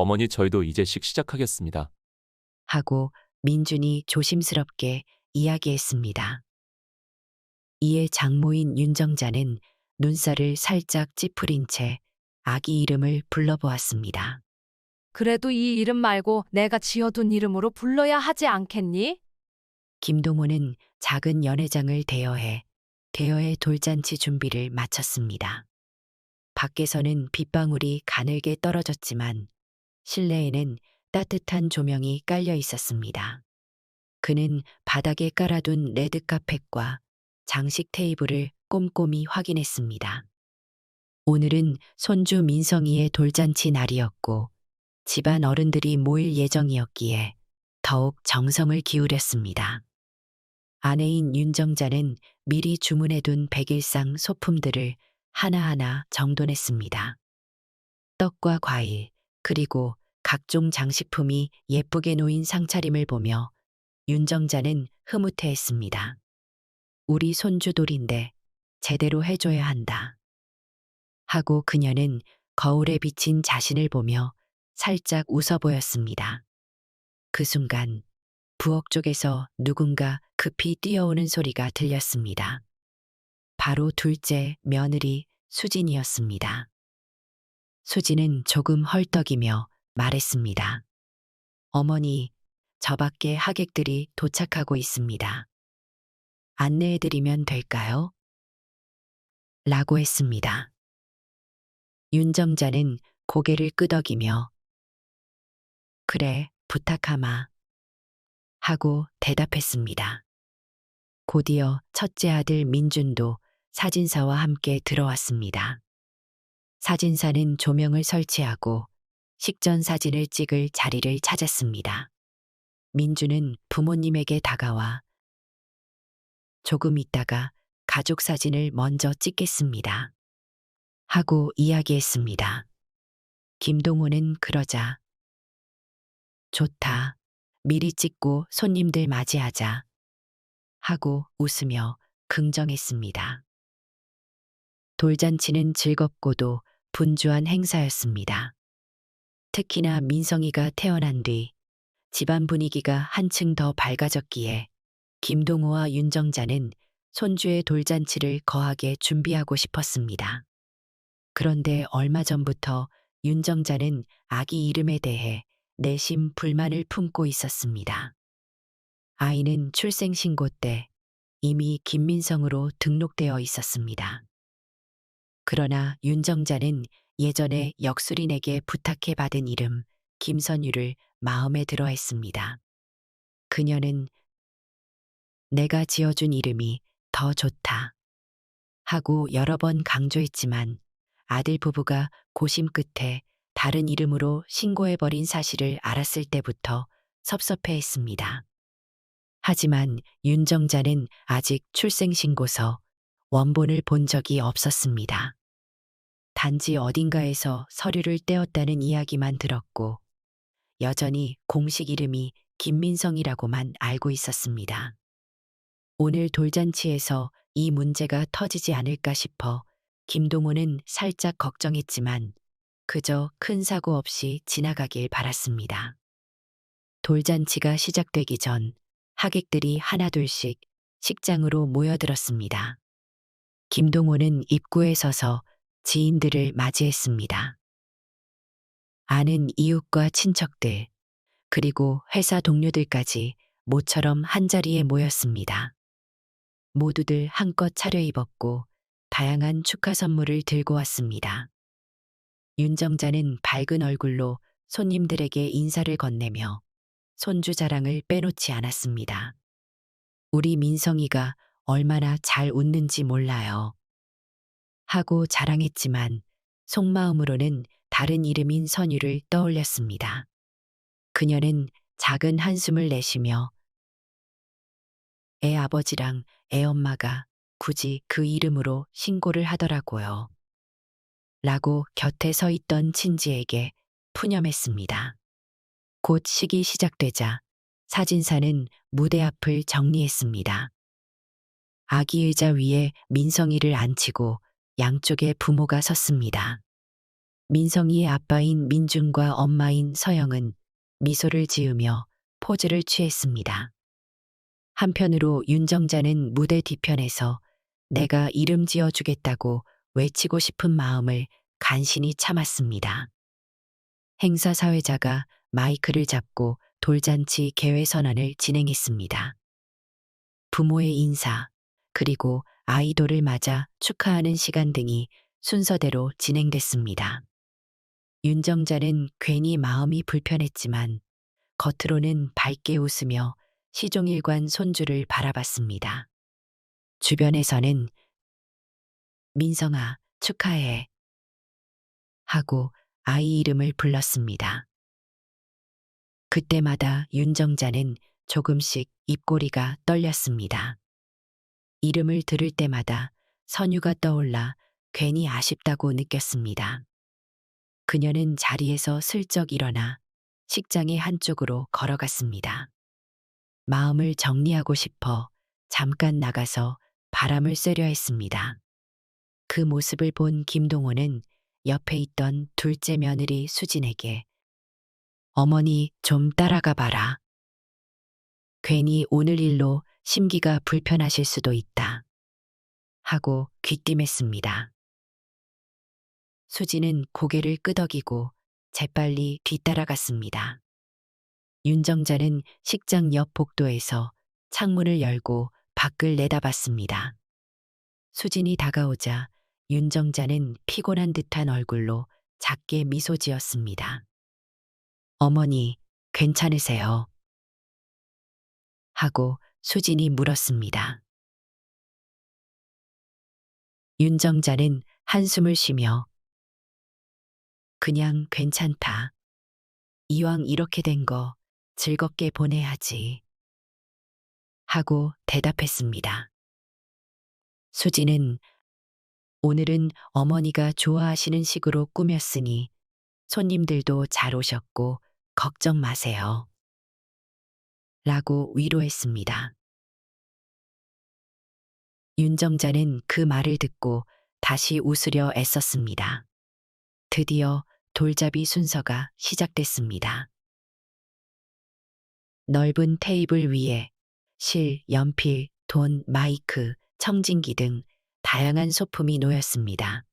어머니 저희도 이제씩 시작하겠습니다. 하고 민준이 조심스럽게 이야기했습니다. 이에 장모인 윤정자는 눈살을 살짝 찌푸린 채 아기 이름을 불러보았습니다. 그래도 이 이름 말고 내가 지어둔 이름으로 불러야 하지 않겠니? 김동호는 작은 연회장을 대여해 돌잔치 준비를 마쳤습니다. 밖에서는 빗방울이 가늘게 떨어졌지만 실내에는 따뜻한 조명이 깔려 있었습니다. 그는 바닥에 깔아둔 레드카펫과 장식 테이블을 꼼꼼히 확인했습니다. 오늘은 손주 민성이의 돌잔치 날이었고 집안 어른들이 모일 예정이었기에 더욱 정성을 기울였습니다. 아내인 윤정자는 미리 주문해둔 백일상 소품들을 하나하나 정돈했습니다. 떡과 과일, 그리고 각종 장식품이 예쁘게 놓인 상차림을 보며 윤정자는 흐뭇해했습니다. 우리 손주돌인데 제대로 해줘야 한다. 하고 그녀는 거울에 비친 자신을 보며 살짝 웃어 보였습니다. 그 순간 부엌 쪽에서 누군가 급히 뛰어오는 소리가 들렸습니다. 바로 둘째 며느리 수진이었습니다. 수진은 조금 헐떡이며 말했습니다. 어머니, 저 밖에 하객들이 도착하고 있습니다. 안내해드리면 될까요? 라고 했습니다. 윤정자는 고개를 끄덕이며 그래, 부탁하마. 하고 대답했습니다. 곧이어 첫째 아들 민준도 사진사와 함께 들어왔습니다. 사진사는 조명을 설치하고 식전 사진을 찍을 자리를 찾았습니다. 민준은 부모님에게 다가와 조금 있다가 가족 사진을 먼저 찍겠습니다. 하고 이야기했습니다. 김동호는 그러자 좋다. 미리 찍고 손님들 맞이하자. 하고 웃으며 긍정했습니다. 돌잔치는 즐겁고도 분주한 행사였습니다. 특히나 민성이가 태어난 뒤 집안 분위기가 한층 더 밝아졌기에 김동호와 윤정자는 손주의 돌잔치를 거하게 준비하고 싶었습니다. 그런데 얼마 전부터 윤정자는 아기 이름에 대해 내심 불만을 품고 있었습니다. 아이는 출생신고 때 이미 김민성으로 등록되어 있었습니다. 그러나 윤정자는 예전에 역술인에게 부탁해 받은 이름 김선유를 마음에 들어 했습니다. 그녀는 내가 지어준 이름이 더 좋다. 하고 여러 번 강조했지만 아들 부부가 고심 끝에 다른 이름으로 신고해버린 사실을 알았을 때부터 섭섭해했습니다. 하지만 윤정자는 아직 출생신고서 원본을 본 적이 없었습니다. 단지 어딘가에서 서류를 떼었다는 이야기만 들었고 여전히 공식 이름이 김민성이라고만 알고 있었습니다. 오늘 돌잔치에서 이 문제가 터지지 않을까 싶어 김동호는 살짝 걱정했지만 그저 큰 사고 없이 지나가길 바랐습니다. 돌잔치가 시작되기 전 하객들이 하나둘씩 식장으로 모여들었습니다. 김동호는 입구에 서서 지인들을 맞이했습니다. 아는 이웃과 친척들, 그리고 회사 동료들까지 모처럼 한자리에 모였습니다. 모두들 한껏 차려입었고 다양한 축하 선물을 들고 왔습니다. 윤정자는 밝은 얼굴로 손님들에게 인사를 건네며 손주 자랑을 빼놓지 않았습니다. 우리 민성이가 얼마나 잘 웃는지 몰라요. 하고 자랑했지만 속마음으로는 다른 이름인 선유를 떠올렸습니다. 그녀는 작은 한숨을 내쉬며 애 아버지랑 애 엄마가 굳이 그 이름으로 신고를 하더라고요. 라고 곁에 서 있던 친지에게 푸념했습니다. 곧 식이 시작되자 사진사는 무대 앞을 정리했습니다. 아기 의자 위에 민성이를 앉히고 양쪽에 부모가 섰습니다. 민성이의 아빠인 민준과 엄마인 서영은 미소를 지으며 포즈를 취했습니다. 한편으로 윤정자는 무대 뒤편에서 내가 이름 지어주겠다고 외치고 싶은 마음을 간신히 참았습니다. 행사 사회자가 마이크를 잡고 돌잔치 개회 선언을 진행했습니다. 부모의 인사, 그리고 아이돌을 맞아 축하하는 시간 등이 순서대로 진행됐습니다. 윤정자는 괜히 마음이 불편했지만 겉으로는 밝게 웃으며 시종일관 손주를 바라봤습니다. 주변에서는 민성아, 축하해 하고 아이 이름을 불렀습니다. 그때마다 윤정자는 조금씩 입꼬리가 떨렸습니다. 이름을 들을 때마다 선유가 떠올라 괜히 아쉽다고 느꼈습니다. 그녀는 자리에서 슬쩍 일어나 식장의 한쪽으로 걸어갔습니다. 마음을 정리하고 싶어 잠깐 나가서 바람을 쐬려 했습니다. 그 모습을 본 김동호는 옆에 있던 둘째 며느리 수진에게 어머니 좀 따라가 봐라. 괜히 오늘 일로 심기가 불편하실 수도 있다. 하고 귀띔했습니다. 수진은 고개를 끄덕이고 재빨리 뒤따라갔습니다. 윤정자는 식장 옆 복도에서 창문을 열고 밖을 내다봤습니다. 수진이 다가오자 윤정자는 피곤한 듯한 얼굴로 작게 미소 지었습니다. 어머니, 괜찮으세요? 하고 수진이 물었습니다. 윤정자는 한숨을 쉬며 그냥 괜찮다. 이왕 이렇게 된 거 즐겁게 보내야지. 하고 대답했습니다. 수진은 오늘은 어머니가 좋아하시는 식으로 꾸몄으니 손님들도 잘 오셨고 걱정 마세요. 라고 위로했습니다. 윤정자는 그 말을 듣고 다시 웃으려 애썼습니다. 드디어 돌잡이 순서가 시작됐습니다. 넓은 테이블 위에 실, 연필, 돈, 마이크, 청진기 등 다양한 소품이 놓였습니다.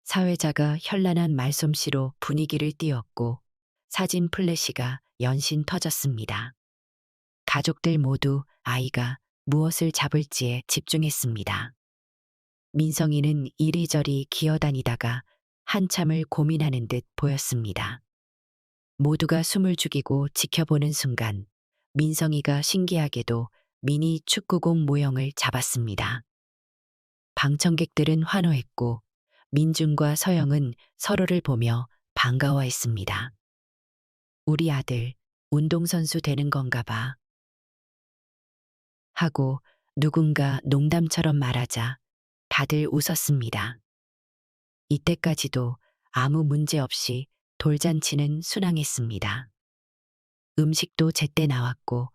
사회자가 현란한 말솜씨로 분위기를 띄웠고 사진 플래시가 연신 터졌습니다. 가족들 모두 아이가 무엇을 잡을지에 집중했습니다. 민성이는 이리저리 기어다니다가 한참을 고민하는 듯 보였습니다. 모두가 숨을 죽이고 지켜보는 순간 민성이가 신기하게도 미니 축구공 모형을 잡았습니다. 방청객들은 환호했고 민준과 서영은 서로를 보며 반가워했습니다. 우리 아들 운동선수 되는 건가 봐. 하고 누군가 농담처럼 말하자 다들 웃었습니다. 이때까지도 아무 문제 없이 돌잔치는 순항했습니다. 음식도 제때 나왔고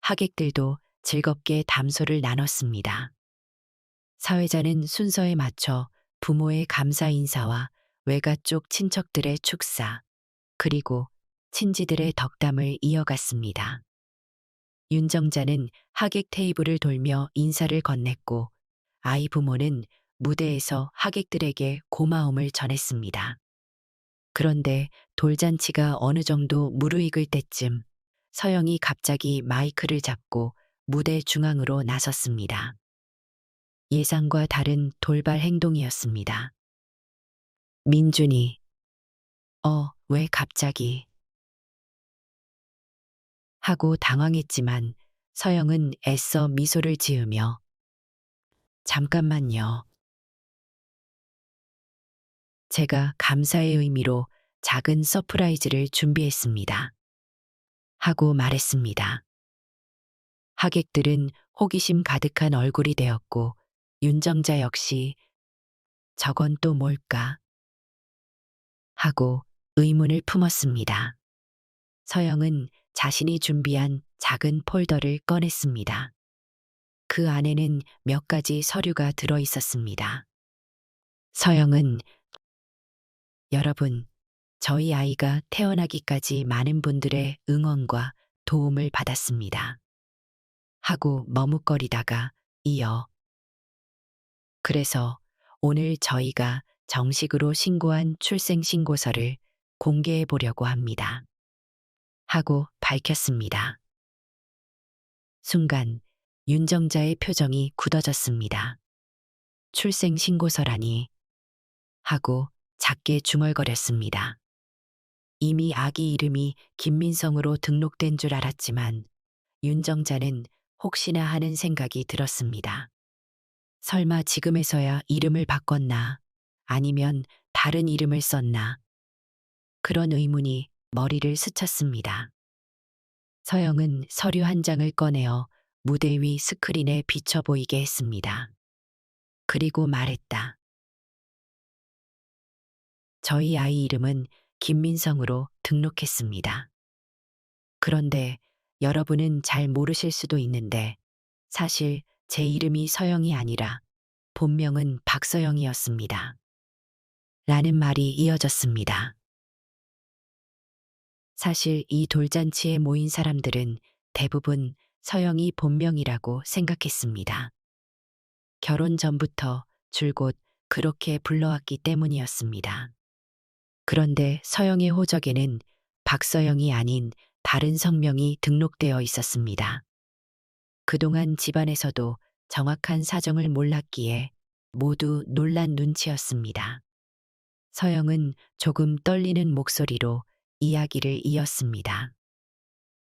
하객들도 즐겁게 담소를 나눴습니다. 사회자는 순서에 맞춰 부모의 감사 인사와 외가 쪽 친척들의 축사, 그리고 친지들의 덕담을 이어갔습니다. 윤정자는 하객 테이블을 돌며 인사를 건넸고 아이 부모는 무대에서 하객들에게 고마움을 전했습니다. 그런데 돌잔치가 어느 정도 무르익을 때쯤 서영이 갑자기 마이크를 잡고 무대 중앙으로 나섰습니다. 예상과 다른 돌발 행동이었습니다. 민준이, 왜 갑자기? 하고 당황했지만 서영은 애써 미소를 지으며 잠깐만요. 제가 감사의 의미로 작은 서프라이즈를 준비했습니다. 하고 말했습니다. 하객들은 호기심 가득한 얼굴이 되었고 윤정자 역시 저건 또 뭘까? 하고 의문을 품었습니다. 서영은 자신이 준비한 작은 폴더를 꺼냈습니다. 그 안에는 몇 가지 서류가 들어 있었습니다. 서영은 여러분, 저희 아이가 태어나기까지 많은 분들의 응원과 도움을 받았습니다. 하고 머뭇거리다가 이어 그래서 오늘 저희가 정식으로 신고한 출생신고서를 공개해 보려고 합니다. 하고 밝혔습니다. 순간 윤정자의 표정이 굳어졌습니다. 출생신고서라니 하고 작게 중얼거렸습니다. 이미 아기 이름이 김민성으로 등록된 줄 알았지만 윤정자는 혹시나 하는 생각이 들었습니다. 설마 지금에서야 이름을 바꿨나? 아니면 다른 이름을 썼나? 그런 의문이 머리를 스쳤습니다. 서영은 서류 한 장을 꺼내어 무대 위 스크린에 비춰 보이게 했습니다. 그리고 말했다. 저희 아이 이름은 김민성으로 등록했습니다. 그런데 여러분은 잘 모르실 수도 있는데 사실 제 이름이 서영이 아니라 본명은 박서영이었습니다. 라는 말이 이어졌습니다. 사실 이 돌잔치에 모인 사람들은 대부분 서영이 본명이라고 생각했습니다. 결혼 전부터 줄곧 그렇게 불러왔기 때문이었습니다. 그런데 서영의 호적에는 박서영이 아닌 다른 성명이 등록되어 있었습니다. 그동안 집안에서도 정확한 사정을 몰랐기에 모두 놀란 눈치였습니다. 서영은 조금 떨리는 목소리로 이야기를 이었습니다.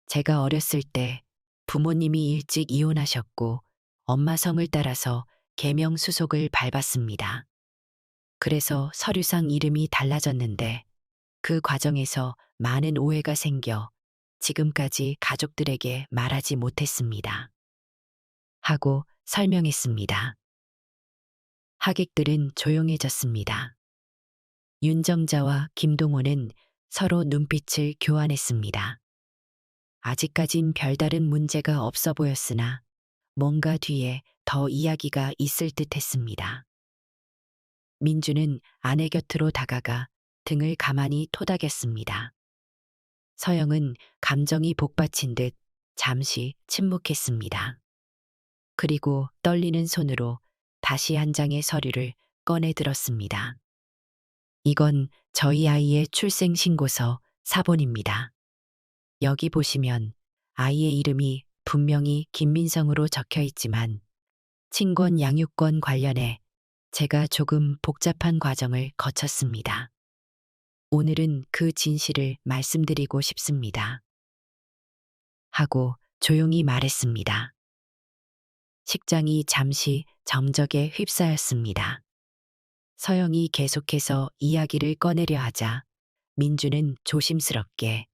제가 어렸을 때 부모님이 일찍 이혼하셨고 엄마 성을 따라서 계명 수속을 밟았습니다. 그래서 서류상 이름이 달라졌는데 그 과정에서 많은 오해가 생겨 지금까지 가족들에게 말하지 못했습니다. 하고 설명했습니다. 하객들은 조용해졌습니다. 윤정자와 김동호는 서로 눈빛을 교환했습니다. 아직까진 별다른 문제가 없어 보였으나 뭔가 뒤에 더 이야기가 있을 듯 했습니다. 민주는 아내 곁으로 다가가 등을 가만히 토닥였습니다. 서영은 감정이 복받친 듯 잠시 침묵했습니다. 그리고 떨리는 손으로 다시 한 장의 서류를 꺼내 들었습니다. 이건 저희 아이의 출생신고서 사본입니다. 여기 보시면 아이의 이름이 분명히 김민성으로 적혀 있지만 친권 양육권 관련해 제가 조금 복잡한 과정을 거쳤습니다. 오늘은 그 진실을 말씀드리고 싶습니다. 하고 조용히 말했습니다. 식장이 잠시 정적에 휩싸였습니다. 서영이 계속해서 이야기를 꺼내려 하자 민주는 조심스럽게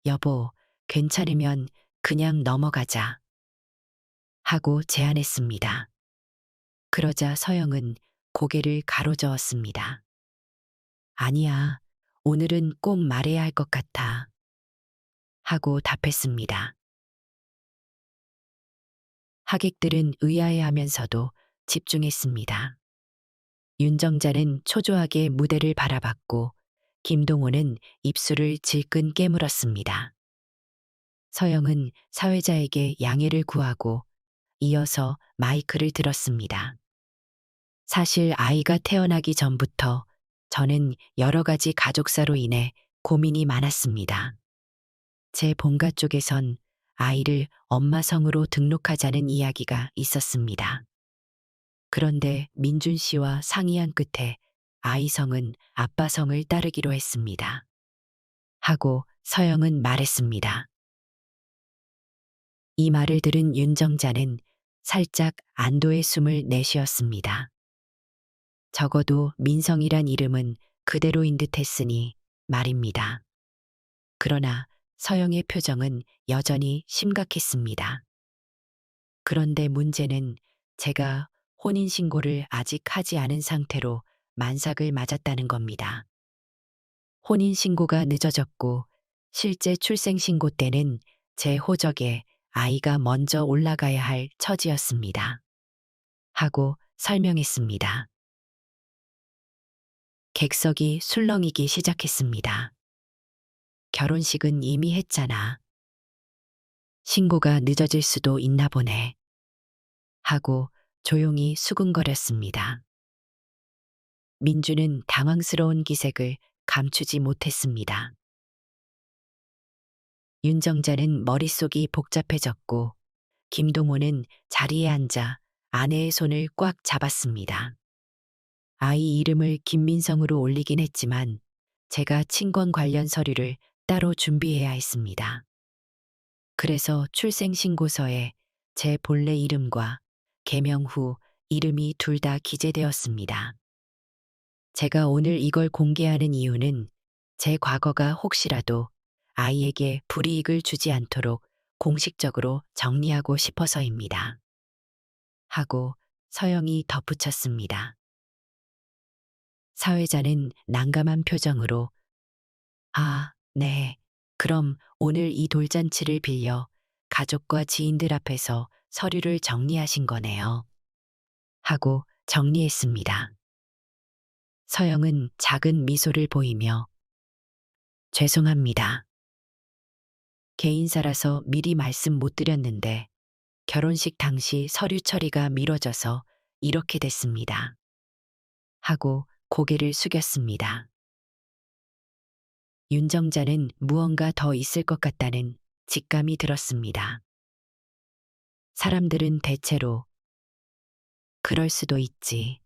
여보, 괜찮으면 그냥 넘어가자. 하고 제안했습니다. 그러자 서영은 고개를 가로저었습니다. 아니야, 오늘은 꼭 말해야 할 것 같아. 하고 답했습니다. 하객들은 의아해하면서도 집중했습니다. 윤정자는 초조하게 무대를 바라봤고 김동호는 입술을 질끈 깨물었습니다. 서영은 사회자에게 양해를 구하고 이어서 마이크를 들었습니다. 사실 아이가 태어나기 전부터 저는 여러 가지 가족사로 인해 고민이 많았습니다. 제 본가 쪽에선 아이를 엄마 성으로 등록하자는 이야기가 있었습니다. 그런데 민준 씨와 상의한 끝에 아이 성은 아빠 성을 따르기로 했습니다. 하고 서영은 말했습니다. 이 말을 들은 윤정자는 살짝 안도의 숨을 내쉬었습니다. 적어도 민성이란 이름은 그대로인 듯 했으니 말입니다. 그러나 서영의 표정은 여전히 심각했습니다. 그런데 문제는 제가 혼인신고를 아직 하지 않은 상태로 만삭을 맞았다는 겁니다. 혼인신고가 늦어졌고 실제 출생신고 때는 제 호적에 아이가 먼저 올라가야 할 처지였습니다. 하고 설명했습니다. 객석이 술렁이기 시작했습니다. 결혼식은 이미 했잖아. 신고가 늦어질 수도 있나 보네. 하고 조용히 수근거렸습니다. 민주는 당황스러운 기색을 감추지 못했습니다. 윤정자는 머릿속이 복잡해졌고 김동호는 자리에 앉아 아내의 손을 꽉 잡았습니다. 아이 이름을 김민성으로 올리긴 했지만 제가 친권 관련 서류를 따로 준비해야 했습니다. 그래서 출생신고서에 제 본래 이름과 개명 후 이름이 둘 다 기재되었습니다. 제가 오늘 이걸 공개하는 이유는 제 과거가 혹시라도 아이에게 불이익을 주지 않도록 공식적으로 정리하고 싶어서입니다. 하고 서영이 덧붙였습니다. 사회자는 난감한 표정으로 아, 네. 그럼 오늘 이 돌잔치를 빌려 가족과 지인들 앞에서 서류를 정리하신 거네요. 하고 정리했습니다. 서영은 작은 미소를 보이며 죄송합니다. 개인사라서 미리 말씀 못 드렸는데 결혼식 당시 서류 처리가 미뤄져서 이렇게 됐습니다. 하고 고개를 숙였습니다. 윤정자는 무언가 더 있을 것 같다는 직감이 들었습니다. 사람들은 대체로 그럴 수도 있지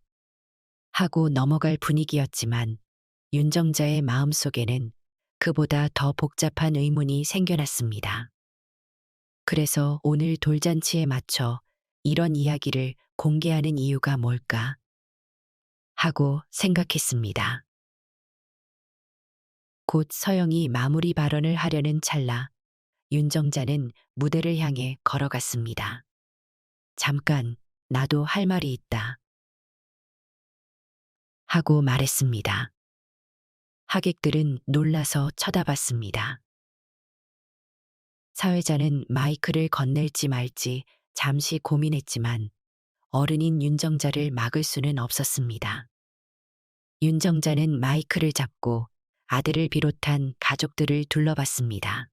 하고 넘어갈 분위기였지만 윤정자의 마음속에는 그보다 더 복잡한 의문이 생겨났습니다. 그래서 오늘 돌잔치에 맞춰 이런 이야기를 공개하는 이유가 뭘까? 하고 생각했습니다. 곧 서영이 마무리 발언을 하려는 찰나 윤정자는 무대를 향해 걸어갔습니다. 잠깐, 나도 할 말이 있다. 하고 말했습니다. 하객들은 놀라서 쳐다봤습니다. 사회자는 마이크를 건넬지 말지 잠시 고민했지만 어른인 윤정자를 막을 수는 없었습니다. 윤정자는 마이크를 잡고 아들을 비롯한 가족들을 둘러봤습니다.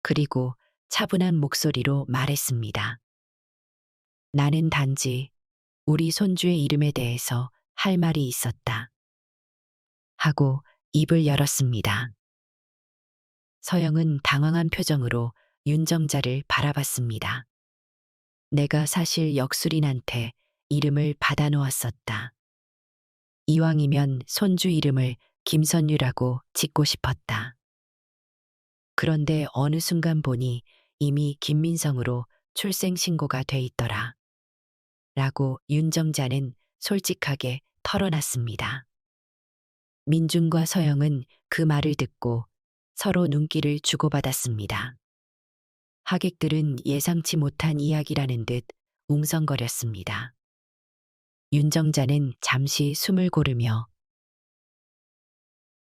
그리고 차분한 목소리로 말했습니다. 나는 단지 우리 손주의 이름에 대해서 할 말이 있었다. 하고 입을 열었습니다. 서영은 당황한 표정으로 윤정자를 바라봤습니다. 내가 사실 역술인한테 이름을 받아놓았었다. 이왕이면 손주 이름을 김선유라고 짓고 싶었다. 그런데 어느 순간 보니 이미 김민성으로 출생신고가 돼 있더라. 라고 윤정자는 솔직하게 털어놨습니다. 민준과 서영은 그 말을 듣고 서로 눈길을 주고받았습니다. 하객들은 예상치 못한 이야기라는 듯 웅성거렸습니다. 윤정자는 잠시 숨을 고르며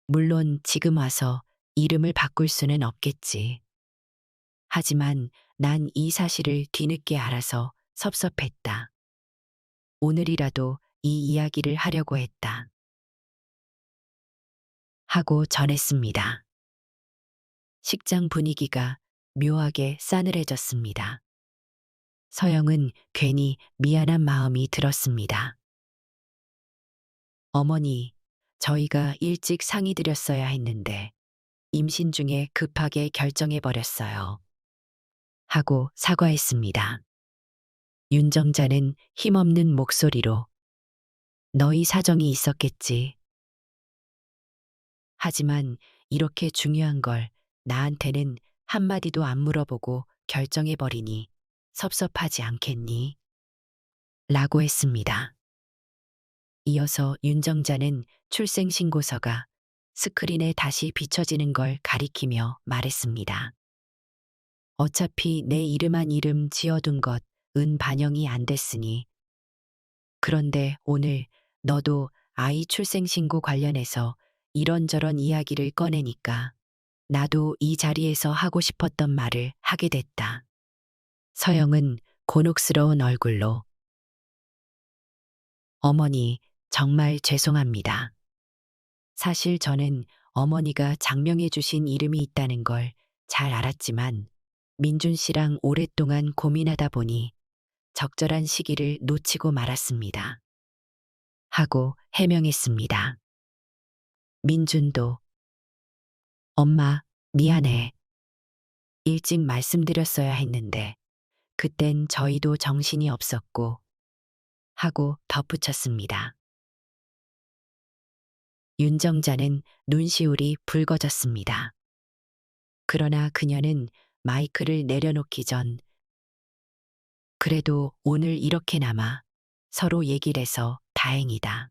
물론 지금 와서 이름을 바꿀 수는 없겠지. 하지만 난 이 사실을 뒤늦게 알아서 섭섭했다. 오늘이라도 이 이야기를 하려고 했다. 하고 전했습니다. 식장 분위기가 묘하게 싸늘해졌습니다. 서영은 괜히 미안한 마음이 들었습니다. 어머니, 저희가 일찍 상의 드렸어야 했는데 임신 중에 급하게 결정해버렸어요. 하고 사과했습니다. 윤정자는 힘없는 목소리로 너희 사정이 있었겠지. 하지만 이렇게 중요한 걸 나한테는 한마디도 안 물어보고 결정해버리니 섭섭하지 않겠니? 라고 했습니다. 이어서 윤정자는 출생신고서가 스크린에 다시 비춰지는 걸 가리키며 말했습니다. 어차피 내 이름한 이름 지어둔 것은 반영이 안 됐으니. 그런데 오늘 너도 아이 출생신고 관련해서 이런저런 이야기를 꺼내니까 나도 이 자리에서 하고 싶었던 말을 하게 됐다. 서영은 곤혹스러운 얼굴로 어머니, 정말 죄송합니다. 사실 저는 어머니가 장명해 주신 이름이 있다는 걸 잘 알았지만 민준 씨랑 오랫동안 고민하다 보니 적절한 시기를 놓치고 말았습니다. 하고 해명했습니다. 민준도 엄마, 미안해. 일찍 말씀드렸어야 했는데 그땐 저희도 정신이 없었고 하고 덧붙였습니다. 윤정자는 눈시울이 붉어졌습니다. 그러나 그녀는 마이크를 내려놓기 전 그래도 오늘 이렇게나마 서로 얘기를 해서 다행이다.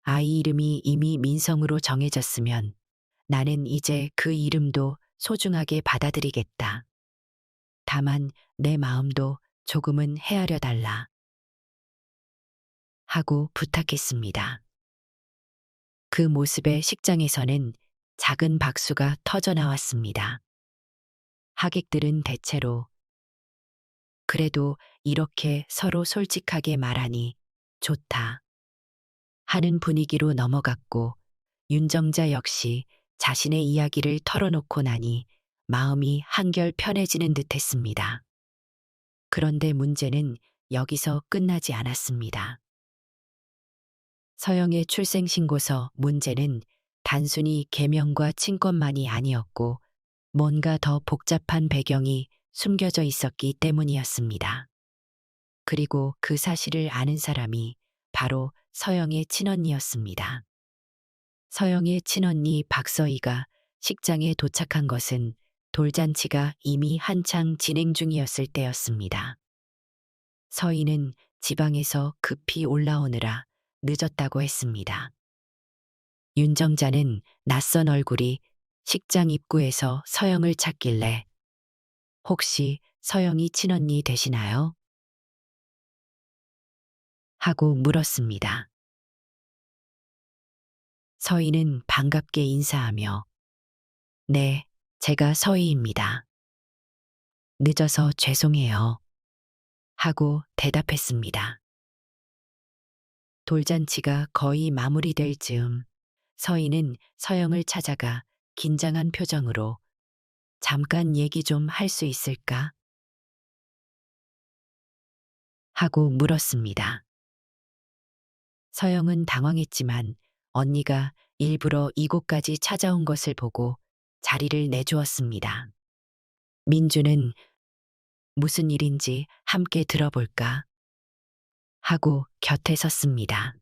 아이 이름이 이미 민성으로 정해졌으면 나는 이제 그 이름도 소중하게 받아들이겠다. 다만 내 마음도 조금은 헤아려 달라. 하고 부탁했습니다. 그 모습에 식장에서는 작은 박수가 터져 나왔습니다. 하객들은 대체로 그래도 이렇게 서로 솔직하게 말하니 좋다 하는 분위기로 넘어갔고 윤정자 역시 자신의 이야기를 털어놓고 나니 마음이 한결 편해지는 듯 했습니다. 그런데 문제는 여기서 끝나지 않았습니다. 서영의 출생신고서 문제는 단순히 계명과 친권만이 아니었고 뭔가 더 복잡한 배경이 숨겨져 있었기 때문이었습니다. 그리고 그 사실을 아는 사람이 바로 서영의 친언니였습니다. 서영의 친언니 박서희가 식장에 도착한 것은 돌잔치가 이미 한창 진행 중이었을 때였습니다. 서희는 지방에서 급히 올라오느라 늦었다고 했습니다. 윤정자는 낯선 얼굴이 식장 입구에서 서영을 찾길래 혹시 서영이 친언니 되시나요? 하고 물었습니다. 서희는 반갑게 인사하며 네, 제가 서희입니다. 늦어서 죄송해요. 하고 대답했습니다. 돌잔치가 거의 마무리될 즈음 서희는 서영을 찾아가 긴장한 표정으로 잠깐 얘기 좀 할 수 있을까? 하고 물었습니다. 서영은 당황했지만 언니가 일부러 이곳까지 찾아온 것을 보고 자리를 내주었습니다. 민주는 무슨 일인지 함께 들어볼까? 하고 곁에 섰습니다.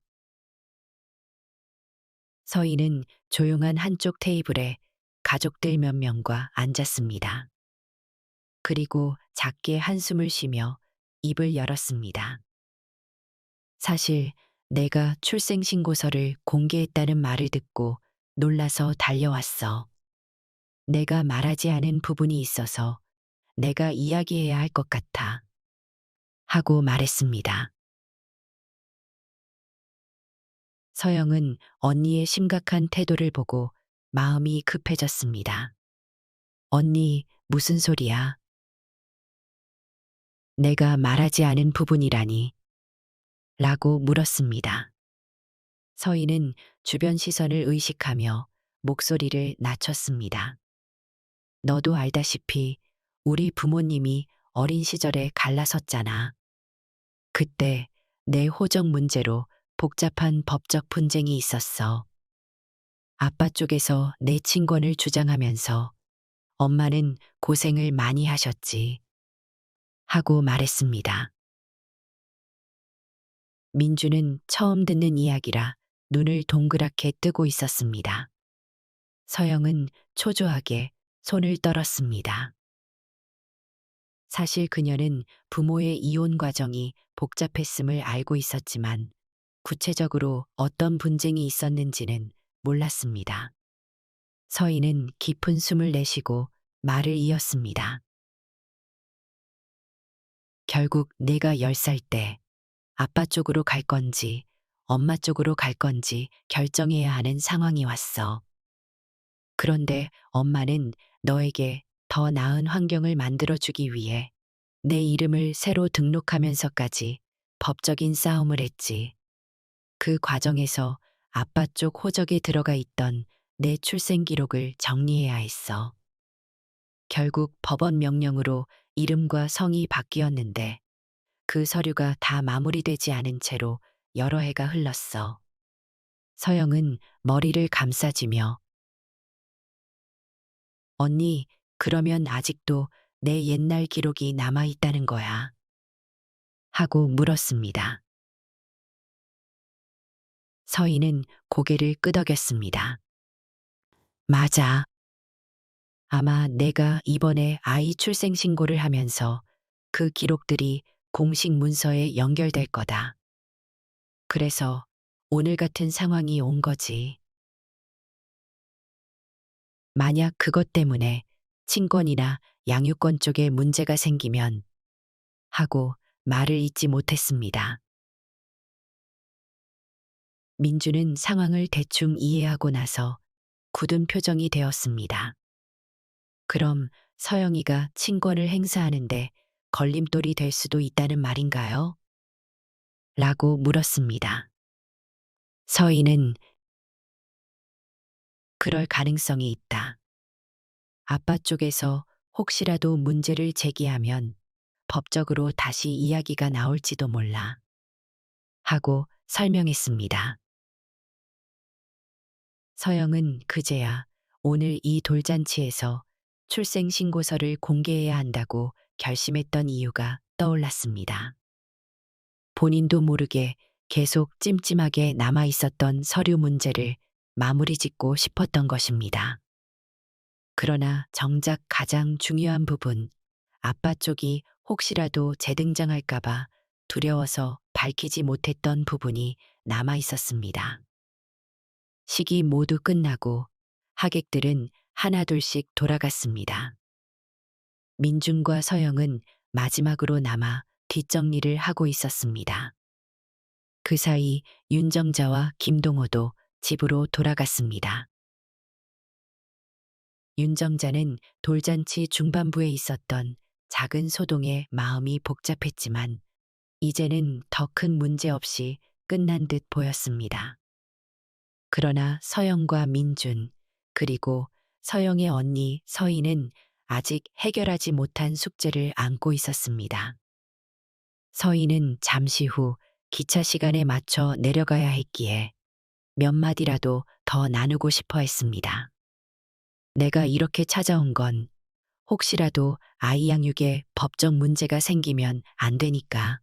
서희는 조용한 한쪽 테이블에 가족들 몇 명과 앉았습니다. 그리고 작게 한숨을 쉬며 입을 열었습니다. 사실 내가 출생신고서를 공개했다는 말을 듣고 놀라서 달려왔어. 내가 말하지 않은 부분이 있어서 내가 이야기해야 할 것 같아. 하고 말했습니다. 서영은 언니의 심각한 태도를 보고 마음이 급해졌습니다. 언니, 무슨 소리야? 내가 말하지 않은 부분이라니. 라고 물었습니다. 서희는 주변 시선을 의식하며 목소리를 낮췄습니다. 너도 알다시피 우리 부모님이 어린 시절에 갈라섰잖아. 그때 내 호적 문제로 복잡한 법적 분쟁이 있었어. 아빠 쪽에서 내 친권을 주장하면서 엄마는 고생을 많이 하셨지. 하고 말했습니다. 민주는 처음 듣는 이야기라 눈을 동그랗게 뜨고 있었습니다. 서영은 초조하게 손을 떨었습니다. 사실 그녀는 부모의 이혼 과정이 복잡했음을 알고 있었지만 구체적으로 어떤 분쟁이 있었는지는 몰랐습니다. 서희는 깊은 숨을 내쉬고 말을 이었습니다. 결국 내가 10살 때 아빠 쪽으로 갈 건지 엄마 쪽으로 갈 건지 결정해야 하는 상황이 왔어. 그런데 엄마는 너에게 더 나은 환경을 만들어주기 위해 내 이름을 새로 등록하면서까지 법적인 싸움을 했지. 그 과정에서 아빠 쪽 호적에 들어가 있던 내 출생 기록을 정리해야 했어. 결국 법원 명령으로 이름과 성이 바뀌었는데 그 서류가 다 마무리되지 않은 채로 여러 해가 흘렀어. 서영은 머리를 감싸쥐며 언니, 그러면 아직도 내 옛날 기록이 남아 있다는 거야? 하고 물었습니다. 서인은 고개를 끄덕였습니다. 맞아. 아마 내가 이번에 아이 출생 신고를 하면서 그 기록들이 공식 문서에 연결될 거다. 그래서 오늘 같은 상황이 온 거지. 만약 그것 때문에 친권이나 양육권 쪽에 문제가 생기면 하고 말을 잇지 못했습니다. 민주는 상황을 대충 이해하고 나서 굳은 표정이 되었습니다. 그럼 서영이가 친권을 행사하는데 걸림돌이 될 수도 있다는 말인가요? 라고 물었습니다. 서인은 그럴 가능성이 있다. 아빠 쪽에서 혹시라도 문제를 제기하면 법적으로 다시 이야기가 나올지도 몰라. 하고 설명했습니다. 서영은 그제야 오늘 이 돌잔치에서 출생신고서를 공개해야 한다고 결심했던 이유가 떠올랐습니다. 본인도 모르게 계속 찜찜하게 남아 있었던 서류 문제를 마무리 짓고 싶었던 것입니다. 그러나 정작 가장 중요한 부분, 아빠 쪽이 혹시라도 재등장할까봐 두려워서 밝히지 못했던 부분이 남아 있었습니다. 식이 모두 끝나고 하객들은 하나둘씩 돌아갔습니다. 민준과 서영은 마지막으로 남아 뒷정리를 하고 있었습니다. 그 사이 윤정자와 김동호도 집으로 돌아갔습니다. 윤정자는 돌잔치 중반부에 있었던 작은 소동에 마음이 복잡했지만 이제는 더 큰 문제 없이 끝난 듯 보였습니다. 그러나 서영과 민준, 그리고 서영의 언니 서인은 아직 해결하지 못한 숙제를 안고 있었습니다. 서인은 잠시 후 기차 시간에 맞춰 내려가야 했기에 몇 마디라도 더 나누고 싶어 했습니다. 내가 이렇게 찾아온 건 혹시라도 아이 양육에 법적 문제가 생기면 안 되니까.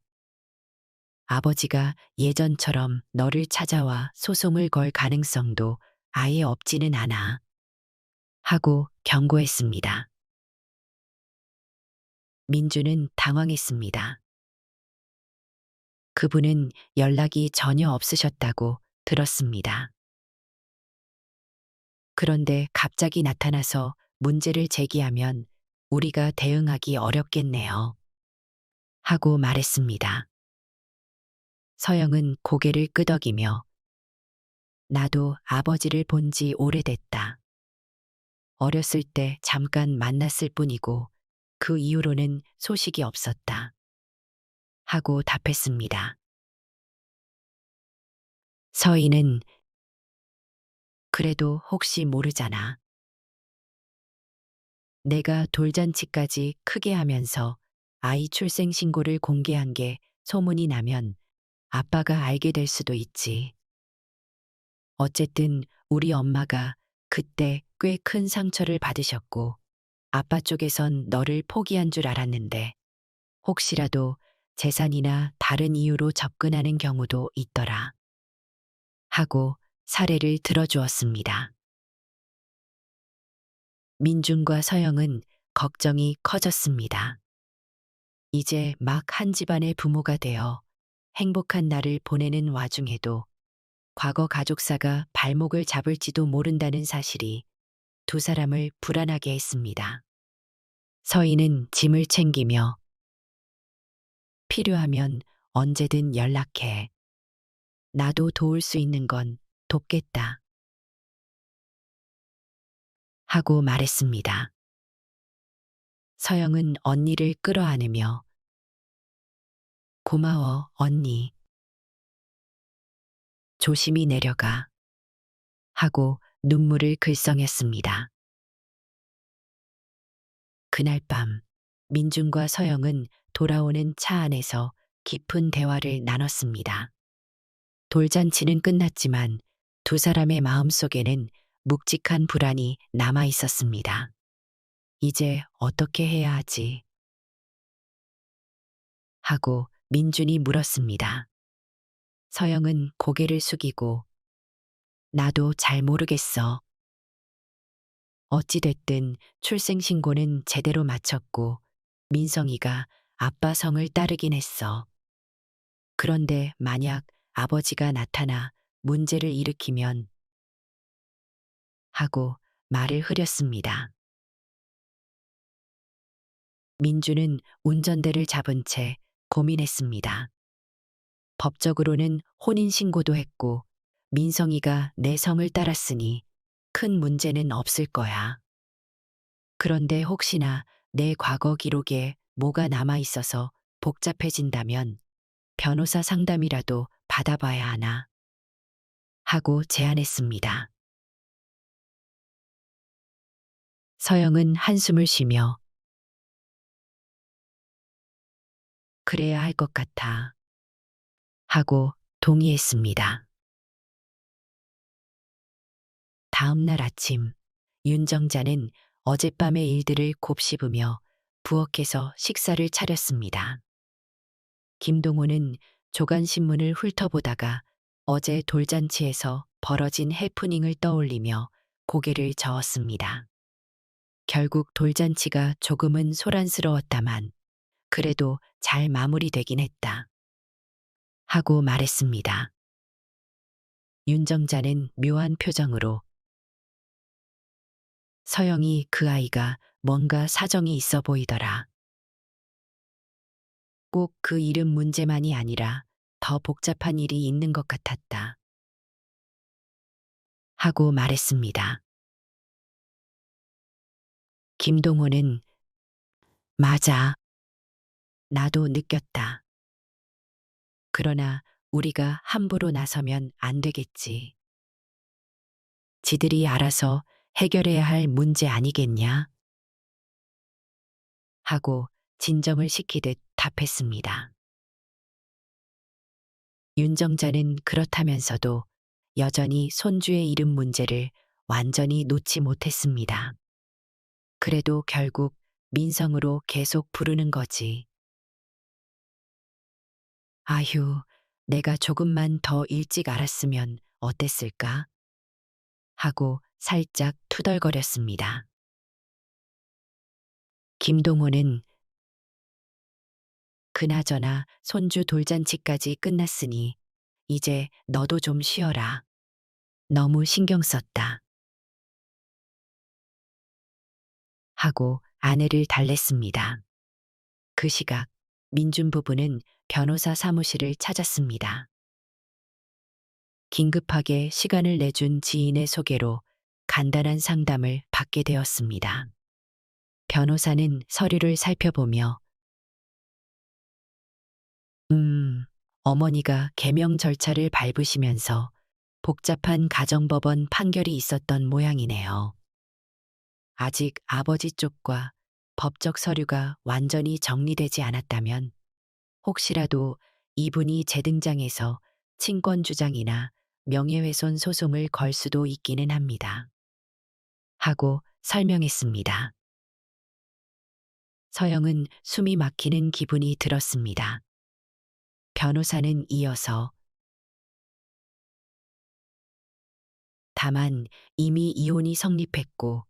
아버지가 예전처럼 너를 찾아와 소송을 걸 가능성도 아예 없지는 않아. 하고 경고했습니다. 민주는 당황했습니다. 그분은 연락이 전혀 없으셨다고 들었습니다. 그런데 갑자기 나타나서 문제를 제기하면 우리가 대응하기 어렵겠네요. 하고 말했습니다. 서영은 고개를 끄덕이며 나도 아버지를 본 지 오래됐다. 어렸을 때 잠깐 만났을 뿐이고 그 이후로는 소식이 없었다. 하고 답했습니다. 서인은 그래도 혹시 모르잖아. 내가 돌잔치까지 크게 하면서 아이 출생 신고를 공개한 게 소문이 나면 아빠가 알게 될 수도 있지. 어쨌든 우리 엄마가 그때 꽤 큰 상처를 받으셨고 아빠 쪽에선 너를 포기한 줄 알았는데 혹시라도 재산이나 다른 이유로 접근하는 경우도 있더라. 하고 사례를 들어주었습니다. 민준과 서영은 걱정이 커졌습니다. 이제 막 한 집안의 부모가 되어 행복한 날을 보내는 와중에도 과거 가족사가 발목을 잡을지도 모른다는 사실이 두 사람을 불안하게 했습니다. 서인은 짐을 챙기며 필요하면 언제든 연락해. 나도 도울 수 있는 건 돕겠다. 하고 말했습니다. 서영은 언니를 끌어안으며 고마워, 언니. 조심히 내려가. 하고 눈물을 글썽였습니다. 그날 밤 민준과 서영은 돌아오는 차 안에서 깊은 대화를 나눴습니다. 돌잔치는 끝났지만 두 사람의 마음속에는 묵직한 불안이 남아 있었습니다. 이제 어떻게 해야 하지? 하고 민준이 물었습니다. 서영은 고개를 숙이고 나도 잘 모르겠어. 어찌됐든 출생신고는 제대로 마쳤고 민성이가 아빠 성을 따르긴 했어. 그런데 만약 아버지가 나타나 문제를 일으키면 하고 말을 흐렸습니다. 민주는 운전대를 잡은 채 고민했습니다. 법적으로는 혼인신고도 했고 민성이가 내 성을 따랐으니 큰 문제는 없을 거야. 그런데 혹시나 내 과거 기록에 뭐가 남아 있어서 복잡해진다면 변호사 상담이라도 받아봐야 하나 하고 제안했습니다. 서영은 한숨을 쉬며 그래야 할 것 같아 하고 동의했습니다. 다음 날 아침 윤정자는 어젯밤의 일들을 곱씹으며 부엌에서 식사를 차렸습니다. 김동호는 조간신문을 훑어보다가 어제 돌잔치에서 벌어진 해프닝을 떠올리며 고개를 저었습니다. 결국 돌잔치가 조금은 소란스러웠다만 그래도 잘 마무리되긴 했다. 하고 말했습니다. 윤정자는 묘한 표정으로 서영이 그 아이가 뭔가 사정이 있어 보이더라. 꼭 그 이름 문제만이 아니라 더 복잡한 일이 있는 것 같았다. 하고 말했습니다. 김동호는 맞아. 나도 느꼈다. 그러나 우리가 함부로 나서면 안 되겠지. 지들이 알아서 해결해야 할 문제 아니겠냐? 하고 진정을 시키듯 답했습니다. 윤정자는 그렇다면서도 여전히 손주의 이름 문제를 완전히 놓지 못했습니다. 그래도 결국 민성으로 계속 부르는 거지. 아휴, 내가 조금만 더 일찍 알았으면 어땠을까? 하고 살짝 투덜거렸습니다. 김동호는 그나저나 손주 돌잔치까지 끝났으니 이제 너도 좀 쉬어라. 너무 신경 썼다. 하고 아내를 달랬습니다. 그 시각 민준 부부는 변호사 사무실을 찾았습니다. 긴급하게 시간을 내준 지인의 소개로 간단한 상담을 받게 되었습니다. 변호사는 서류를 살펴보며 어머니가 개명 절차를 밟으시면서 복잡한 가정법원 판결이 있었던 모양이네요. 아직 아버지 쪽과 법적 서류가 완전히 정리되지 않았다면 혹시라도 이분이 재등장해서 친권 주장이나 명예훼손 소송을 걸 수도 있기는 합니다. 하고 설명했습니다. 서영은 숨이 막히는 기분이 들었습니다. 변호사는 이어서 다만 이미 이혼이 성립했고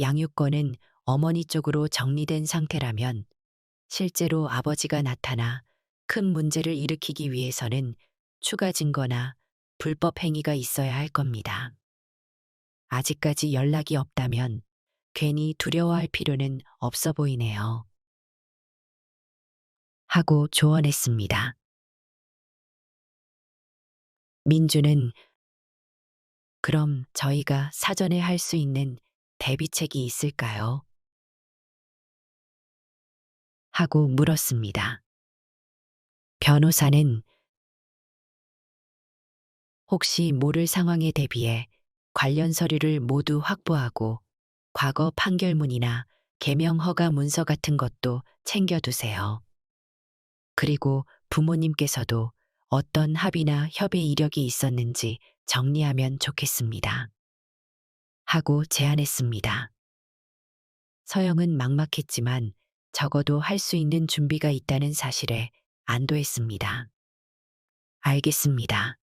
양육권은 어머니 쪽으로 정리된 상태라면 실제로 아버지가 나타나 큰 문제를 일으키기 위해서는 추가 증거나 불법 행위가 있어야 할 겁니다. 아직까지 연락이 없다면 괜히 두려워할 필요는 없어 보이네요. 하고 조언했습니다. 민주는 그럼 저희가 사전에 할 수 있는 대비책이 있을까요? 하고 물었습니다. 변호사는 혹시 모를 상황에 대비해 관련 서류를 모두 확보하고 과거 판결문이나 개명 허가 문서 같은 것도 챙겨두세요. 그리고 부모님께서도 어떤 합의나 협의 이력이 있었는지 정리하면 좋겠습니다. 하고 제안했습니다. 서영은 막막했지만 적어도 할 수 있는 준비가 있다는 사실에 안도했습니다. 알겠습니다.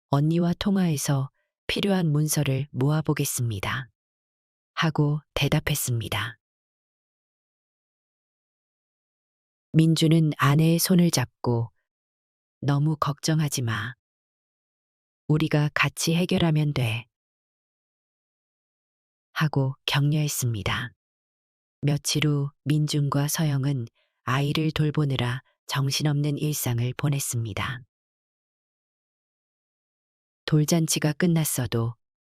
언니와 통화해서 필요한 문서를 모아보겠습니다. 하고 대답했습니다. 민주는 아내의 손을 잡고 너무 걱정하지 마. 우리가 같이 해결하면 돼. 하고 격려했습니다. 며칠 후 민준과 서영은 아이를 돌보느라 정신없는 일상을 보냈습니다. 돌잔치가 끝났어도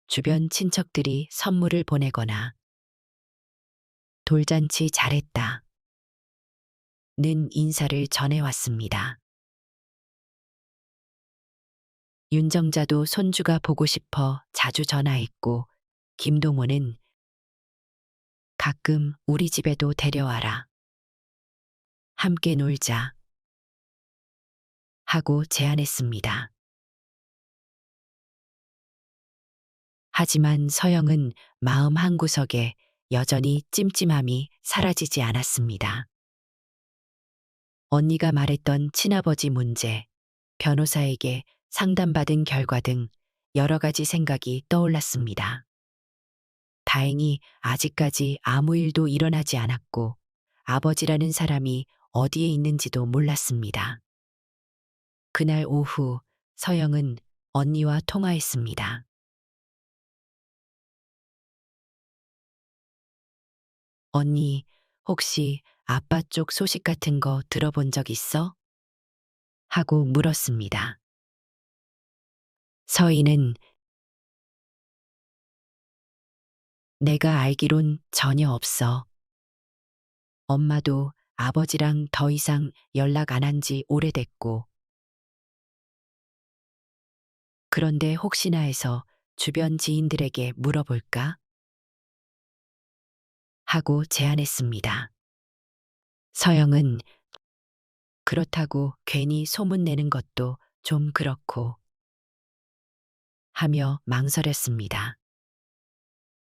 주변 친척들이 선물을 보내거나 돌잔치 잘했다 는 인사를 전해왔습니다. 윤정자도 손주가 보고 싶어 자주 전화했고 김동호는 가끔 우리 집에도 데려와라. 함께 놀자. 하고 제안했습니다. 하지만 서영은 마음 한구석에 여전히 찜찜함이 사라지지 않았습니다. 언니가 말했던 친아버지 문제, 변호사에게 상담받은 결과 등 여러 가지 생각이 떠올랐습니다. 다행히 아직까지 아무 일도 일어나지 않았고 아버지라는 사람이 어디에 있는지도 몰랐습니다. 그날 오후 서영은 언니와 통화했습니다. 언니, 혹시 아빠 쪽 소식 같은 거 들어본 적 있어? 하고 물었습니다. 서희는 내가 알기론 전혀 없어. 엄마도 아버지랑 더 이상 연락 안 한 지 오래됐고. 그런데 혹시나 해서 주변 지인들에게 물어볼까? 하고 제안했습니다. 서영은 그렇다고 괜히 소문내는 것도 좀 그렇고 하며 망설였습니다.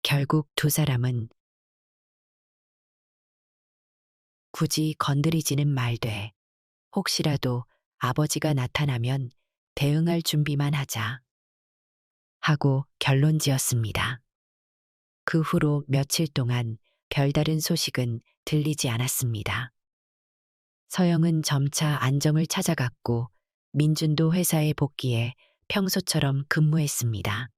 결국 두 사람은 굳이 건드리지는 말되 혹시라도 아버지가 나타나면 대응할 준비만 하자 하고 결론 지었습니다. 그 후로 며칠 동안 별다른 소식은 들리지 않았습니다. 서영은 점차 안정을 찾아갔고 민준도 회사에 복귀해 평소처럼 근무했습니다.